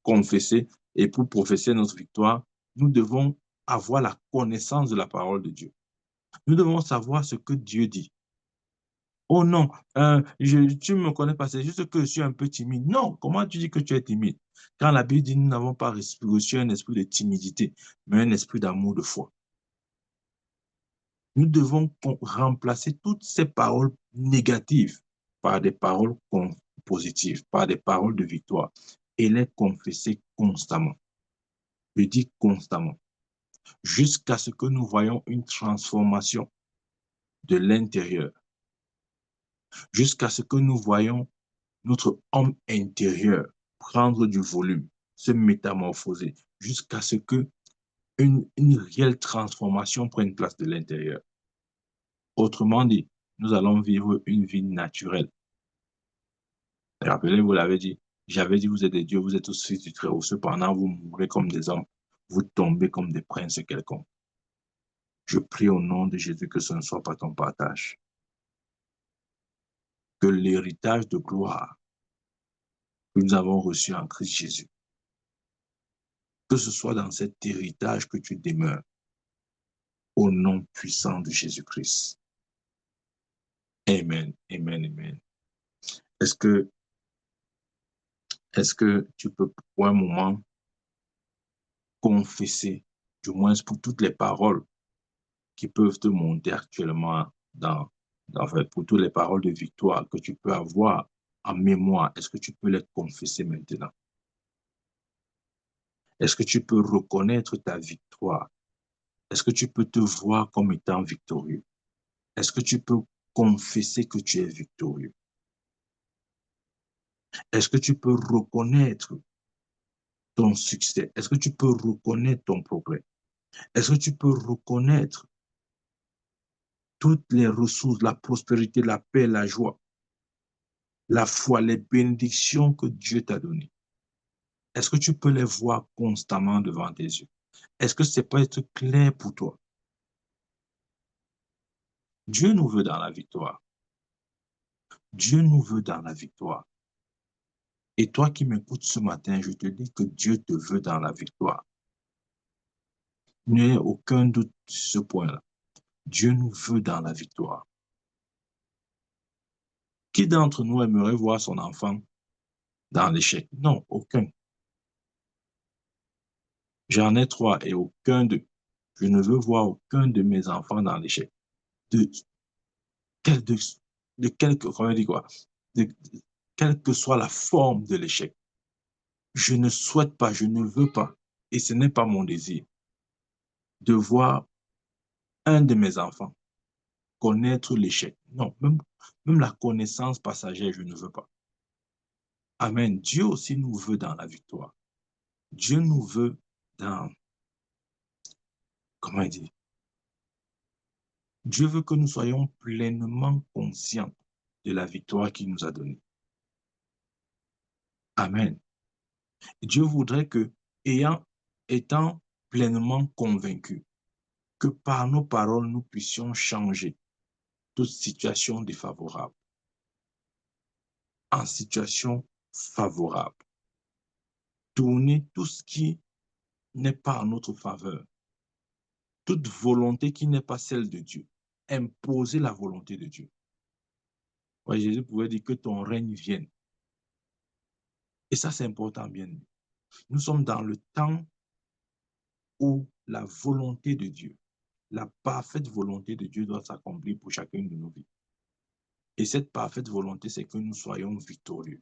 confesser et pour professer notre victoire, nous devons avoir la connaissance de la parole de Dieu. Nous devons savoir ce que Dieu dit. Oh non, tu ne me connais pas, c'est juste que je suis un peu timide. Non, comment tu dis que tu es timide? Quand la Bible dit nous n'avons pas reçu un esprit de timidité, mais un esprit d'amour, de foi. Nous devons remplacer toutes ces paroles négatives par des paroles positives, par des paroles de victoire et les confesser constamment. Je dis constamment, jusqu'à ce que nous voyons une transformation de l'intérieur, jusqu'à ce que nous voyons notre homme intérieur prendre du volume, se métamorphoser, jusqu'à ce que une réelle transformation prenne place de l'intérieur. Autrement dit, nous allons vivre une vie naturelle. Rappelez, vous l'avez dit, j'avais dit, vous êtes des dieux, vous êtes aussi du Très-Haut. Cependant, vous mourrez comme des hommes, vous tombez comme des princes quelconques. Je prie au nom de Jésus que ce ne soit pas ton partage. Que l'héritage de gloire que nous avons reçu en Christ Jésus, que ce soit dans cet héritage que tu demeures, au nom puissant de Jésus-Christ. Amen, amen, amen. Est-ce que tu peux pour un moment confesser, du moins pour toutes les paroles qui peuvent te monter actuellement pour toutes les paroles de victoire que tu peux avoir en mémoire, est-ce que tu peux les confesser maintenant? Est-ce que tu peux reconnaître ta victoire? Est-ce que tu peux te voir comme étant victorieux? Est-ce que tu peux confesser que tu es victorieux? Est-ce que tu peux reconnaître ton succès? Est-ce que tu peux reconnaître ton progrès? Est-ce que tu peux reconnaître toutes les ressources, la prospérité, la paix, la joie, la foi, les bénédictions que Dieu t'a données? Est-ce que tu peux les voir constamment devant tes yeux? Est-ce que c'est pas être clair pour toi? Dieu nous veut dans la victoire. Dieu nous veut dans la victoire. Et toi qui m'écoutes ce matin, je te dis que Dieu te veut dans la victoire. Il n'y a aucun doute sur ce point-là. Dieu nous veut dans la victoire. Qui d'entre nous aimerait voir son enfant dans l'échec? Non, aucun. J'en ai 3 et aucun d'eux. Je ne veux voir aucun de mes enfants dans l'échec. De, de, de quelque, comment dire quoi? De, quelle que soit la forme de l'échec. Je ne souhaite pas, je ne veux pas, et ce n'est pas mon désir, de voir un de mes enfants connaître l'échec. Non, même la connaissance passagère, je ne veux pas. Amen. Dieu aussi nous veut dans la victoire. Dieu nous veut dans, comment dire, Dieu veut que nous soyons pleinement conscients de la victoire qu'il nous a donnée. Amen. Dieu voudrait que, étant pleinement convaincus que par nos paroles, nous puissions changer toute situation défavorable en situation favorable. Tourner tout ce qui n'est pas en notre faveur. Toute volonté qui n'est pas celle de Dieu. Imposer la volonté de Dieu. Ouais, Jésus pouvait dire que ton règne vienne. Et ça, c'est important, bien. Nous sommes dans le temps où la volonté de Dieu, la parfaite volonté de Dieu doit s'accomplir pour chacune de nos vies. Et cette parfaite volonté, c'est que nous soyons victorieux,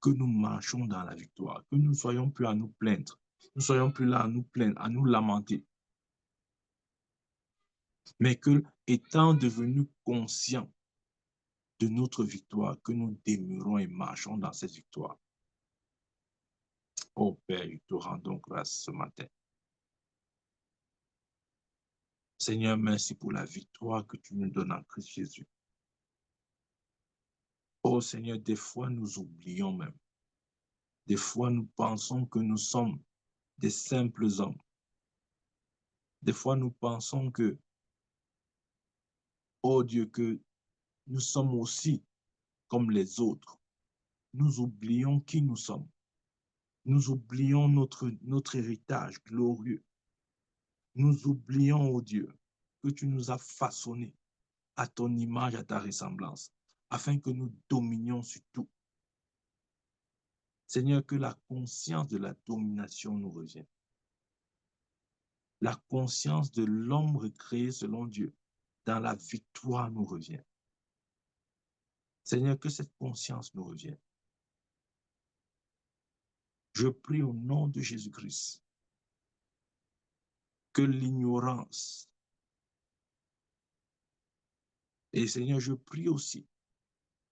que nous marchons dans la victoire, que nous ne soyons plus à nous plaindre, nous ne soyons plus là à nous plaindre, à nous lamenter, mais que, étant devenus conscients de notre victoire, que nous demeurons et marchons dans cette victoire. Oh Père, nous te rendons grâce ce matin. Seigneur, merci pour la victoire que tu nous donnes en Christ Jésus. Oh Seigneur, des fois nous oublions même. Des fois nous pensons que nous sommes des simples hommes. Des fois nous pensons que, oh Dieu, que nous sommes aussi comme les autres. Nous oublions qui nous sommes. Nous oublions notre héritage glorieux. Nous oublions, oh Dieu, que tu nous as façonnés à ton image, à ta ressemblance, afin que nous dominions sur tout. Seigneur, que la conscience de la domination nous revienne. La conscience de l'homme recréé selon Dieu, dans la victoire nous revient. Seigneur, que cette conscience nous revienne. Je prie au nom de Jésus-Christ que l'ignorance, et Seigneur, je prie aussi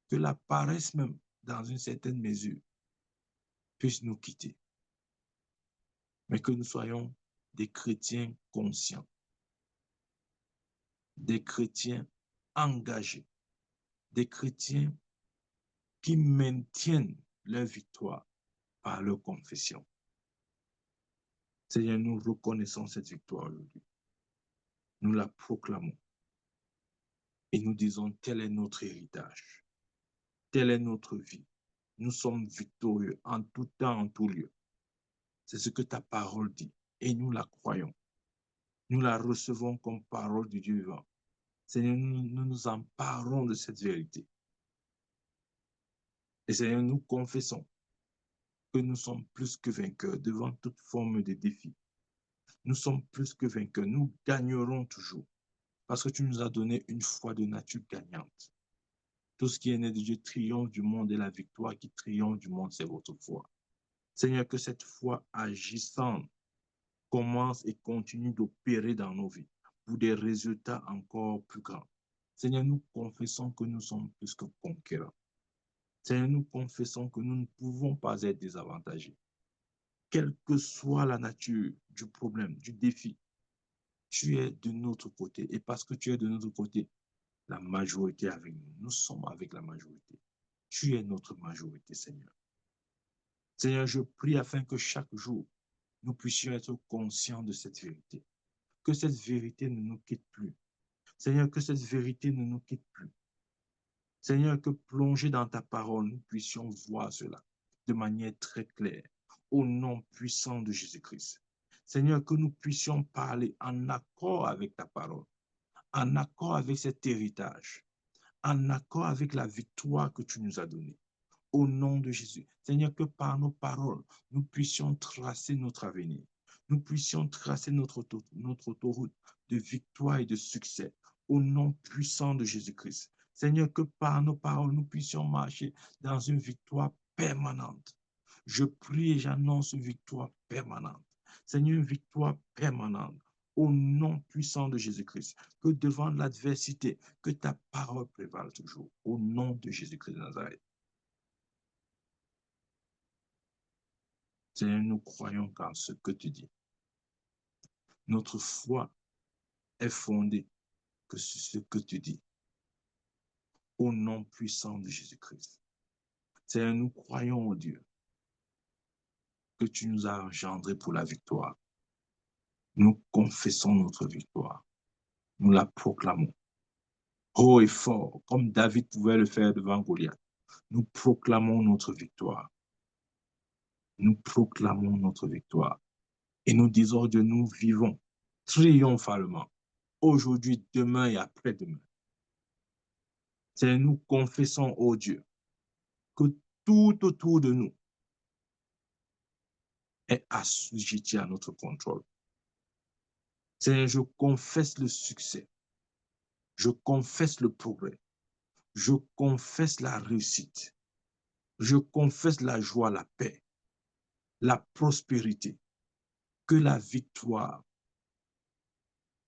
que la paresse même, dans une certaine mesure, puisse nous quitter, mais que nous soyons des chrétiens conscients, des chrétiens engagés, des chrétiens qui maintiennent leur victoire par leur confession. Seigneur, nous reconnaissons cette victoire aujourd'hui. Nous la proclamons et nous disons, tel est notre héritage, telle est notre vie. Nous sommes victorieux en tout temps, en tout lieu. C'est ce que ta parole dit et nous la croyons. Nous la recevons comme parole du Dieu vivant. Seigneur, nous nous emparons de cette vérité. Et Seigneur, nous confessons que nous sommes plus que vainqueurs devant toute forme de défi. Nous sommes plus que vainqueurs. Nous gagnerons toujours parce que tu nous as donné une foi de nature gagnante. Tout ce qui est né de Dieu triomphe du monde et la victoire qui triomphe du monde, c'est votre foi. Seigneur, que cette foi agissante commence et continue d'opérer dans nos vies pour des résultats encore plus grands. Seigneur, nous confessons que nous sommes plus que conquérants. Seigneur, nous confessons que nous ne pouvons pas être désavantagés. Quelle que soit la nature du problème, du défi, tu es de notre côté. Et parce que tu es de notre côté, la majorité est avec nous. Nous sommes avec la majorité. Tu es notre majorité, Seigneur. Seigneur, je prie afin que chaque jour, nous puissions être conscients de cette vérité. Que cette vérité ne nous quitte plus. Seigneur, que cette vérité ne nous quitte plus. Seigneur, que plongé dans ta parole, nous puissions voir cela de manière très claire, au nom puissant de Jésus-Christ. Seigneur, que nous puissions parler en accord avec ta parole, en accord avec cet héritage, en accord avec la victoire que tu nous as donnée. Au nom de Jésus. Seigneur, que par nos paroles, nous puissions tracer notre avenir. Nous puissions tracer notre autoroute de victoire et de succès. Au nom puissant de Jésus-Christ. Seigneur, que par nos paroles, nous puissions marcher dans une victoire permanente. Je prie et j'annonce une victoire permanente. Seigneur, une victoire permanente. Au nom puissant de Jésus-Christ. Que devant l'adversité, que ta parole prévale toujours. Au nom de Jésus-Christ de Nazareth. Seigneur, nous croyons qu'en ce que tu dis. Notre foi est fondée que sur ce que tu dis. Au nom puissant de Jésus-Christ. Seigneur, nous croyons au Dieu que tu nous as engendrés pour la victoire. Nous confessons notre victoire. Nous la proclamons. Haut et fort, comme David pouvait le faire devant Goliath. Nous proclamons notre victoire. Nous proclamons notre victoire. Et nous disons, Dieu, nous vivons triomphalement. Aujourd'hui, demain et après-demain. C'est nous confessons, ô Dieu, que tout autour de nous est assujetti à notre contrôle. Seigneur, je confesse le succès, je confesse le progrès, je confesse la réussite, je confesse la joie, la paix, la prospérité, que la victoire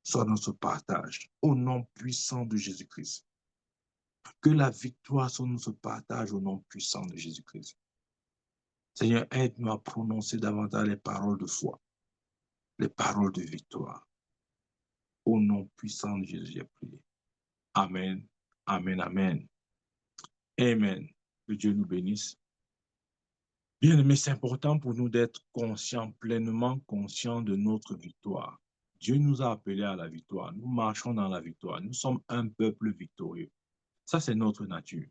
soit notre partage au nom puissant de Jésus-Christ. Que la victoire soit notre partage au nom puissant de Jésus-Christ. Seigneur, aide-nous à prononcer davantage les paroles de foi, les paroles de victoire. Au nom puissant de Jésus, j'ai prié. Amen, amen, amen. Amen. Que Dieu nous bénisse. Bien-aimés, c'est important pour nous d'être conscients, pleinement conscients de notre victoire. Dieu nous a appelés à la victoire. Nous marchons dans la victoire. Nous sommes un peuple victorieux. Ça, c'est notre nature.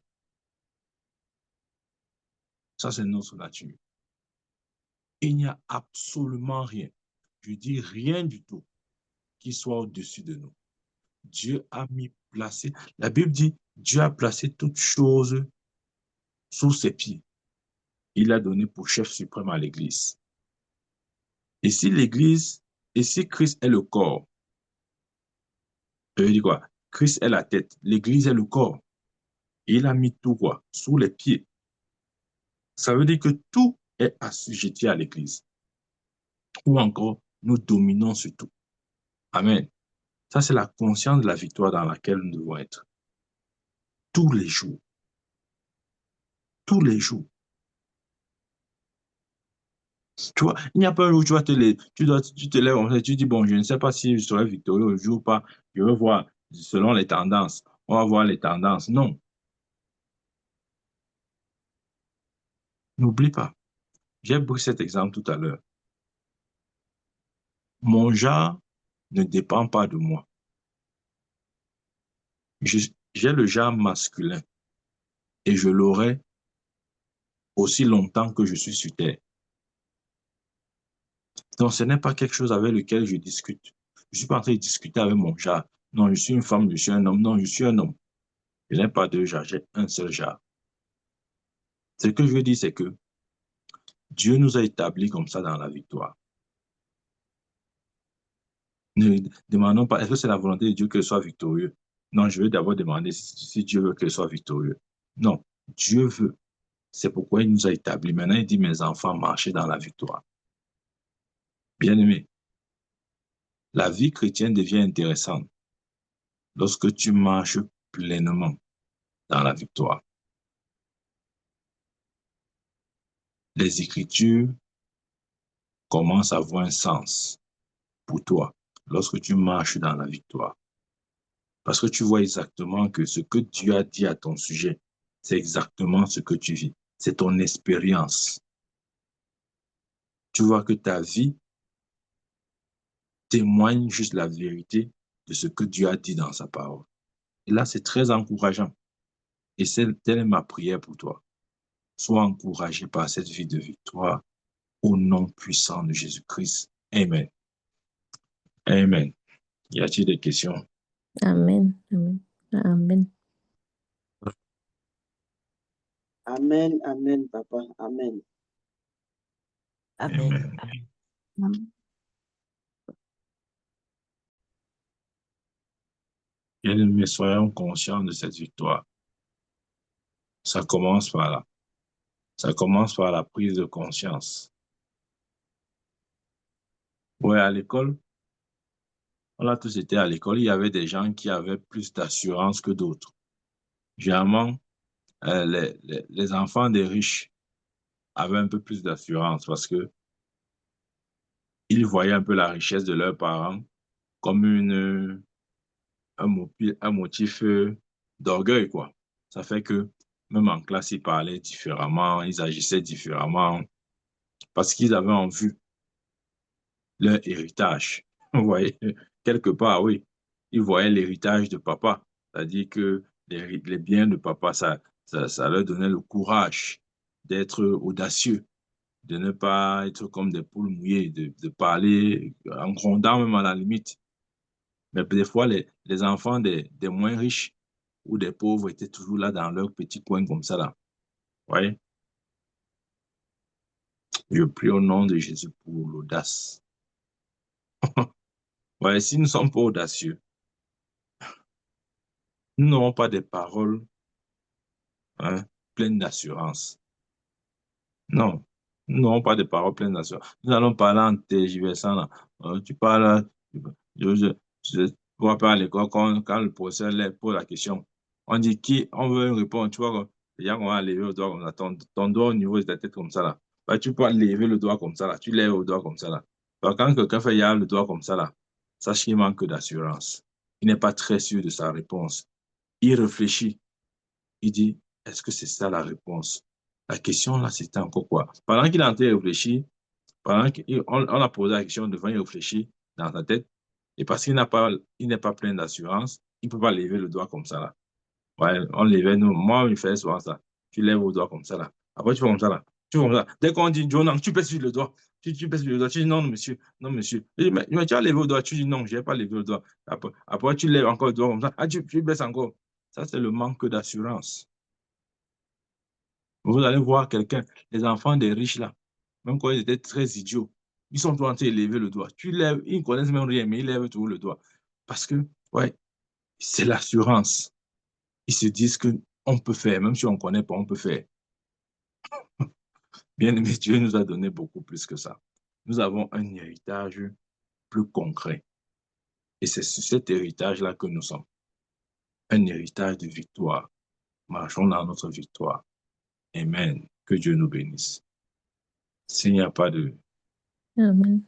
Ça, c'est notre nature. Il n'y a absolument rien, je dis rien du tout, qui soit au-dessus de nous. Dieu a placé, la Bible dit, Dieu a placé toutes choses sous ses pieds. Il a donné pour chef suprême à l'Église. Et si l'Église, et si Christ est le corps, ça veut dire quoi? Christ est la tête, l'Église est le corps. Et il a mis tout quoi? Sous les pieds. Ça veut dire que tout est assujetti à l'Église. Ou encore, nous dominons sur tout. Amen. Ça, c'est la conscience de la victoire dans laquelle nous devons être. Tous les jours. Tous les jours. Tu vois, il n'y a pas un jour où tu vas tu te lèves, tu dis, bon, je ne sais pas si je serai victorieux aujourd'hui ou pas. Je veux voir selon les tendances. On va voir les tendances. Non. N'oublie pas. J'ai pris cet exemple tout à l'heure. Mon genre ne dépend pas de moi. J'ai le genre masculin et je l'aurai aussi longtemps que je suis sur Terre. Donc, ce n'est pas quelque chose avec lequel je discute. Je ne suis pas en train de discuter avec mon genre. Non, je suis une femme, je suis un homme. Non, je suis un homme. Je n'ai pas deux genres, j'ai un seul genre. Ce que je veux dire, c'est que Dieu nous a établis comme ça dans la victoire. Ne demandons pas, est-ce que c'est la volonté de Dieu que je sois victorieux? Non, je veux d'abord demander si Dieu veut que je sois victorieux. Non, Dieu veut. C'est pourquoi il nous a établis. Maintenant, il dit, mes enfants, marchez dans la victoire. Bien-aimé, la vie chrétienne devient intéressante lorsque tu marches pleinement dans la victoire. Les Écritures commencent à avoir un sens pour toi lorsque tu marches dans la victoire. Parce que tu vois exactement que ce que Dieu a dit à ton sujet, c'est exactement ce que tu vis. C'est ton expérience. Tu vois que ta vie témoigne juste la vérité de ce que Dieu a dit dans sa parole. Et là, c'est très encourageant. Et telle est ma prière pour toi. Sois encouragé par cette vie de victoire au nom puissant de Jésus-Christ. Amen. Amen. Y a-t-il des questions? Amen. Amen. Amen. Amen, amen, papa. Amen. Amen. Bien-aimés, soyons conscients de cette victoire. Ça commence par là. Ça commence par la prise de conscience. Ouais, à l'école, on a tous été à l'école, il y avait des gens qui avaient plus d'assurance que d'autres. Généralement, les enfants des riches avaient un peu plus d'assurance parce que ils voyaient un peu la richesse de leurs parents comme un motif d'orgueil, quoi. Ça fait que même en classe, ils parlaient différemment, ils agissaient différemment parce qu'ils avaient en vue leur héritage. Vous voyez, quelque part, oui, ils voyaient l'héritage de papa. C'est-à-dire que les biens de papa, ça leur donnait le courage d'être audacieux, de ne pas être comme des poules mouillées, de parler en grondant même à la limite. Mais des fois, les enfants des moins riches ou des pauvres étaient toujours là dans leur petit coin comme ça, là. Vous voyez? Je prie au nom de Jésus pour l'audace. Ouais, si nous ne sommes pas audacieux, nous n'aurons pas des paroles pleines d'assurance. Non, nous n'aurons pas des paroles pleines d'assurance. Nous allons parler en tergiversant. Là. Tu parles, je me rappelle à l'école, quand le professeur pose la question, on dit qui, on veut répondre. Tu vois, les gens vont lever le doigt comme ça, ton doigt au niveau de ta tête comme ça. Là. Bah, tu peux lever le doigt comme ça. Là. Tu lèves le doigt comme ça. Là. Bah, quand quelqu'un fait le doigt comme ça, là, sache qu'il manque d'assurance. Il n'est pas très sûr de sa réponse. Il réfléchit. Il dit, est-ce que c'est ça la réponse? La question là, c'était encore quoi? Pendant qu'il est en train de réfléchir, pendant qu'on a posé la question devant, il réfléchit dans sa tête, et parce il n'est pas plein d'assurance, il ne peut pas lever le doigt comme ça là. Ouais, on levait, nous, moi, il fait souvent ça. Tu lèves le doigt comme ça là. Après, tu fais comme ça là. Tu fais comme ça. Dès qu'on dit non, tu pèses sur le doigt. Tu pèses sur le doigt. Tu dis non, monsieur, non, monsieur. Je dis, mais tu as levé le doigt. Tu dis non, je n'ai pas levé le doigt. Après, tu lèves encore le doigt comme ça. Ah, tu baisses encore. Ça, c'est le manque d'assurance. Vous allez voir quelqu'un, les enfants des riches là, même quand ils étaient très idiots, ils sont toujours en train de lever le doigt. Tu lèves, ils ne connaissent même rien, mais ils lèvent toujours le doigt. Parce que, ouais, C'est l'assurance. Ils se disent qu'on peut faire, même si on ne connaît pas, on peut faire. Bien aimé, Dieu nous a donné beaucoup plus que ça. Nous avons un héritage plus concret. Et c'est sur cet héritage-là que nous sommes. Un héritage de victoire. Marchons dans notre victoire. Amen. Que Dieu nous bénisse. S'il n'y a pas de Amen.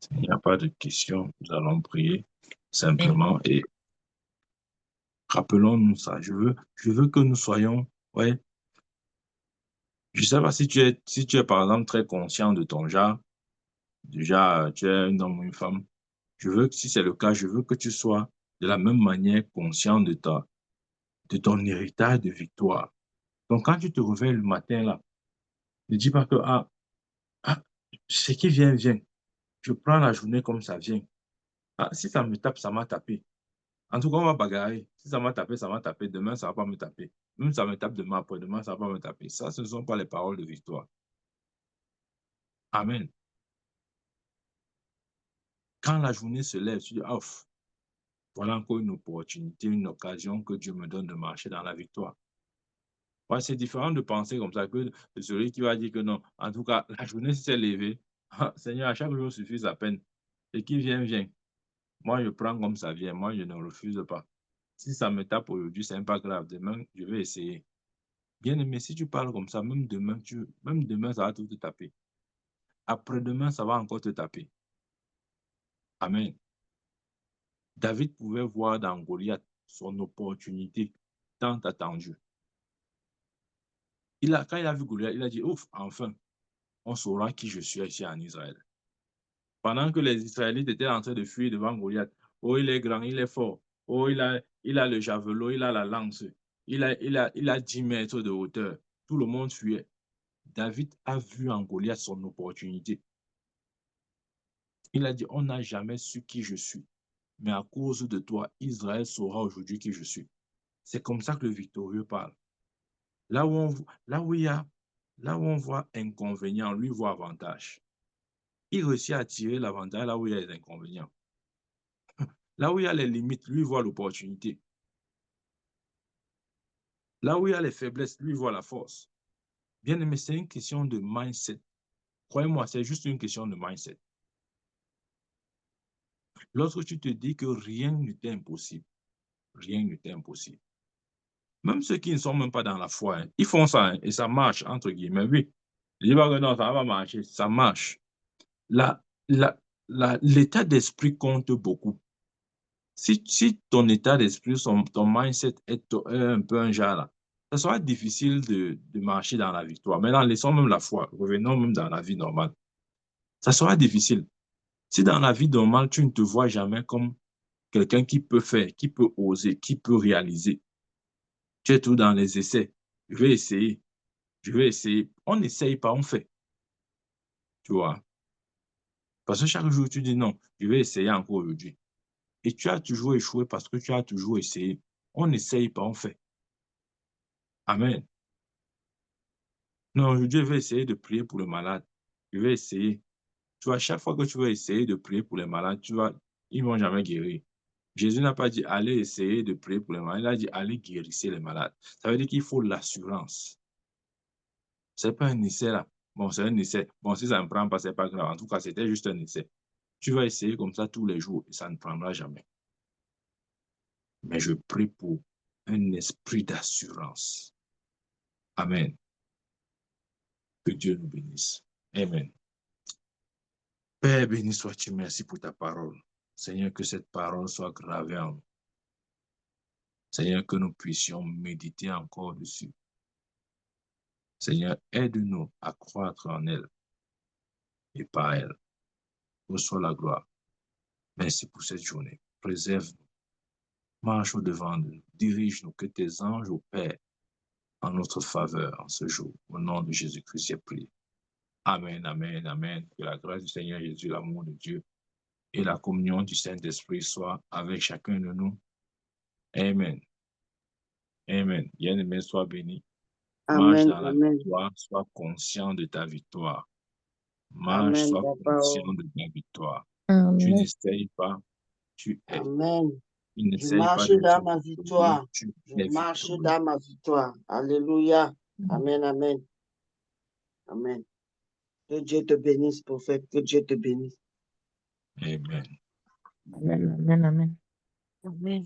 S'il n'y a pas de questions, nous allons prier simplement et rappelons-nous ça. Je veux que nous soyons, ouais. Je ne sais pas si tu es par exemple très conscient de ton genre, déjà tu es un homme ou une femme. Si c'est le cas, je veux que tu sois de la même manière conscient de ton héritage de victoire. Donc quand tu te réveilles le matin là, ne dis pas que ce qui vient, vient. Je prends la journée comme ça vient. Ah, si ça me tape, ça m'a tapé. En tout cas, on va bagarrer. Si ça m'a tapé, ça m'a tapé. Demain, ça ne va pas me taper. Même si ça me tape demain, après-demain, ça ne va pas me taper. Ça, ce ne sont pas les paroles de victoire. Amen. Quand la journée se lève, tu dis, off, voilà encore une opportunité, une occasion que Dieu me donne de marcher dans la victoire. Ouais, c'est différent de penser comme ça que de celui qui va dire que non. En tout cas, la journée s'est levée. Seigneur, à chaque jour suffit sa peine. Et qui vient, vient. Moi, je prends comme ça vient. Moi, je ne refuse pas. Si ça me tape aujourd'hui, ce n'est pas grave. Demain, je vais essayer. Bien aimé, si tu parles comme ça, même demain, ça va tout te taper. Après-demain, ça va encore te taper. Amen. David pouvait voir dans Goliath son opportunité tant attendue. Quand il a vu Goliath, il a dit, ouf, enfin, on saura qui je suis ici en Israël. Pendant que les Israélites étaient en train de fuir devant Goliath, oh, il est grand, il est fort, oh, il a le javelot, il a la lance, il a 10 mètres de hauteur. Tout le monde fuyait. David a vu en Goliath son opportunité. Il a dit, on n'a jamais su qui je suis, mais à cause de toi, Israël saura aujourd'hui qui je suis. C'est comme ça que le victorieux parle. Là où on voit inconvénient, lui voit avantage. Il réussit à tirer l'avantage là où il y a les inconvénients. Là où il y a les limites, lui voit l'opportunité. Là où il y a les faiblesses, lui voit la force. Bien aimé, c'est une question de mindset. Croyez-moi, c'est juste une question de mindset. Lorsque tu te dis que rien ne t'est impossible, rien ne t'est impossible. Même ceux qui ne sont même pas dans la foi, ils font ça hein, et ça marche, entre guillemets. Oui, je dis pas que non, ça va pas marcher, ça marche. L'état d'esprit compte beaucoup. Si ton état d'esprit, ton mindset est un peu un genre là, ça sera difficile de marcher dans la victoire. Maintenant, laissons même la foi, revenons même dans la vie normale. Ça sera difficile. Si dans la vie normale, tu ne te vois jamais comme quelqu'un qui peut faire, qui peut oser, qui peut réaliser, tu es tout dans les essais. Je vais essayer. Je vais essayer. On n'essaye pas, on fait. Tu vois. Parce que chaque jour, tu dis non, je vais essayer encore aujourd'hui. Et tu as toujours échoué parce que tu as toujours essayé. On n'essaye pas, on fait. Amen. Non, aujourd'hui, je vais essayer de prier pour le malade. Je vais essayer. Tu vois, chaque fois que tu vas essayer de prier pour les malades, ils ne vont jamais guérir. Jésus n'a pas dit allez essayer de prier pour les malades. Il a dit allez guérissez les malades. Ça veut dire qu'il faut l'assurance. Ce n'est pas un essai là. Bon, c'est un essai. Bon, si ça ne prend pas, ce n'est pas grave. En tout cas, c'était juste un essai. Tu vas essayer comme ça tous les jours et ça ne prendra jamais. Mais je prie pour un esprit d'assurance. Amen. Que Dieu nous bénisse. Amen. Père, béni sois-tu, merci pour ta parole. Seigneur, que cette parole soit gravée en nous. Seigneur, que nous puissions méditer encore dessus. Seigneur, aide-nous à croître en elle et par elle. Reçois la gloire. Merci pour cette journée. Préserve-nous. Marche au-devant de nous. Dirige-nous. Que tes anges opèrent en notre faveur en ce jour. Au nom de Jésus-Christ, j'ai prié. Amen, amen, amen. Que la grâce du Seigneur Jésus, l'amour de Dieu et la communion du Saint-Esprit soient avec chacun de nous. Amen. Amen. Bien-aimé, sois béni. Marche Amen, dans la amen. victoire. Sois conscient de ta victoire. Marche, Amen, sois papa. conscient de ta victoire. Tu Amen. n'essayes pas. Tu es. Amen. Il Je n'essaye pas marche d'être dans ma victorieux. victoire. Tu Je es marche victorieux. dans ma victoire. Alléluia. Amen, amen. Amen. Que Dieu te bénisse, prophète. Que Dieu te bénisse. Amen. Amen. Amen. Amen. Amen.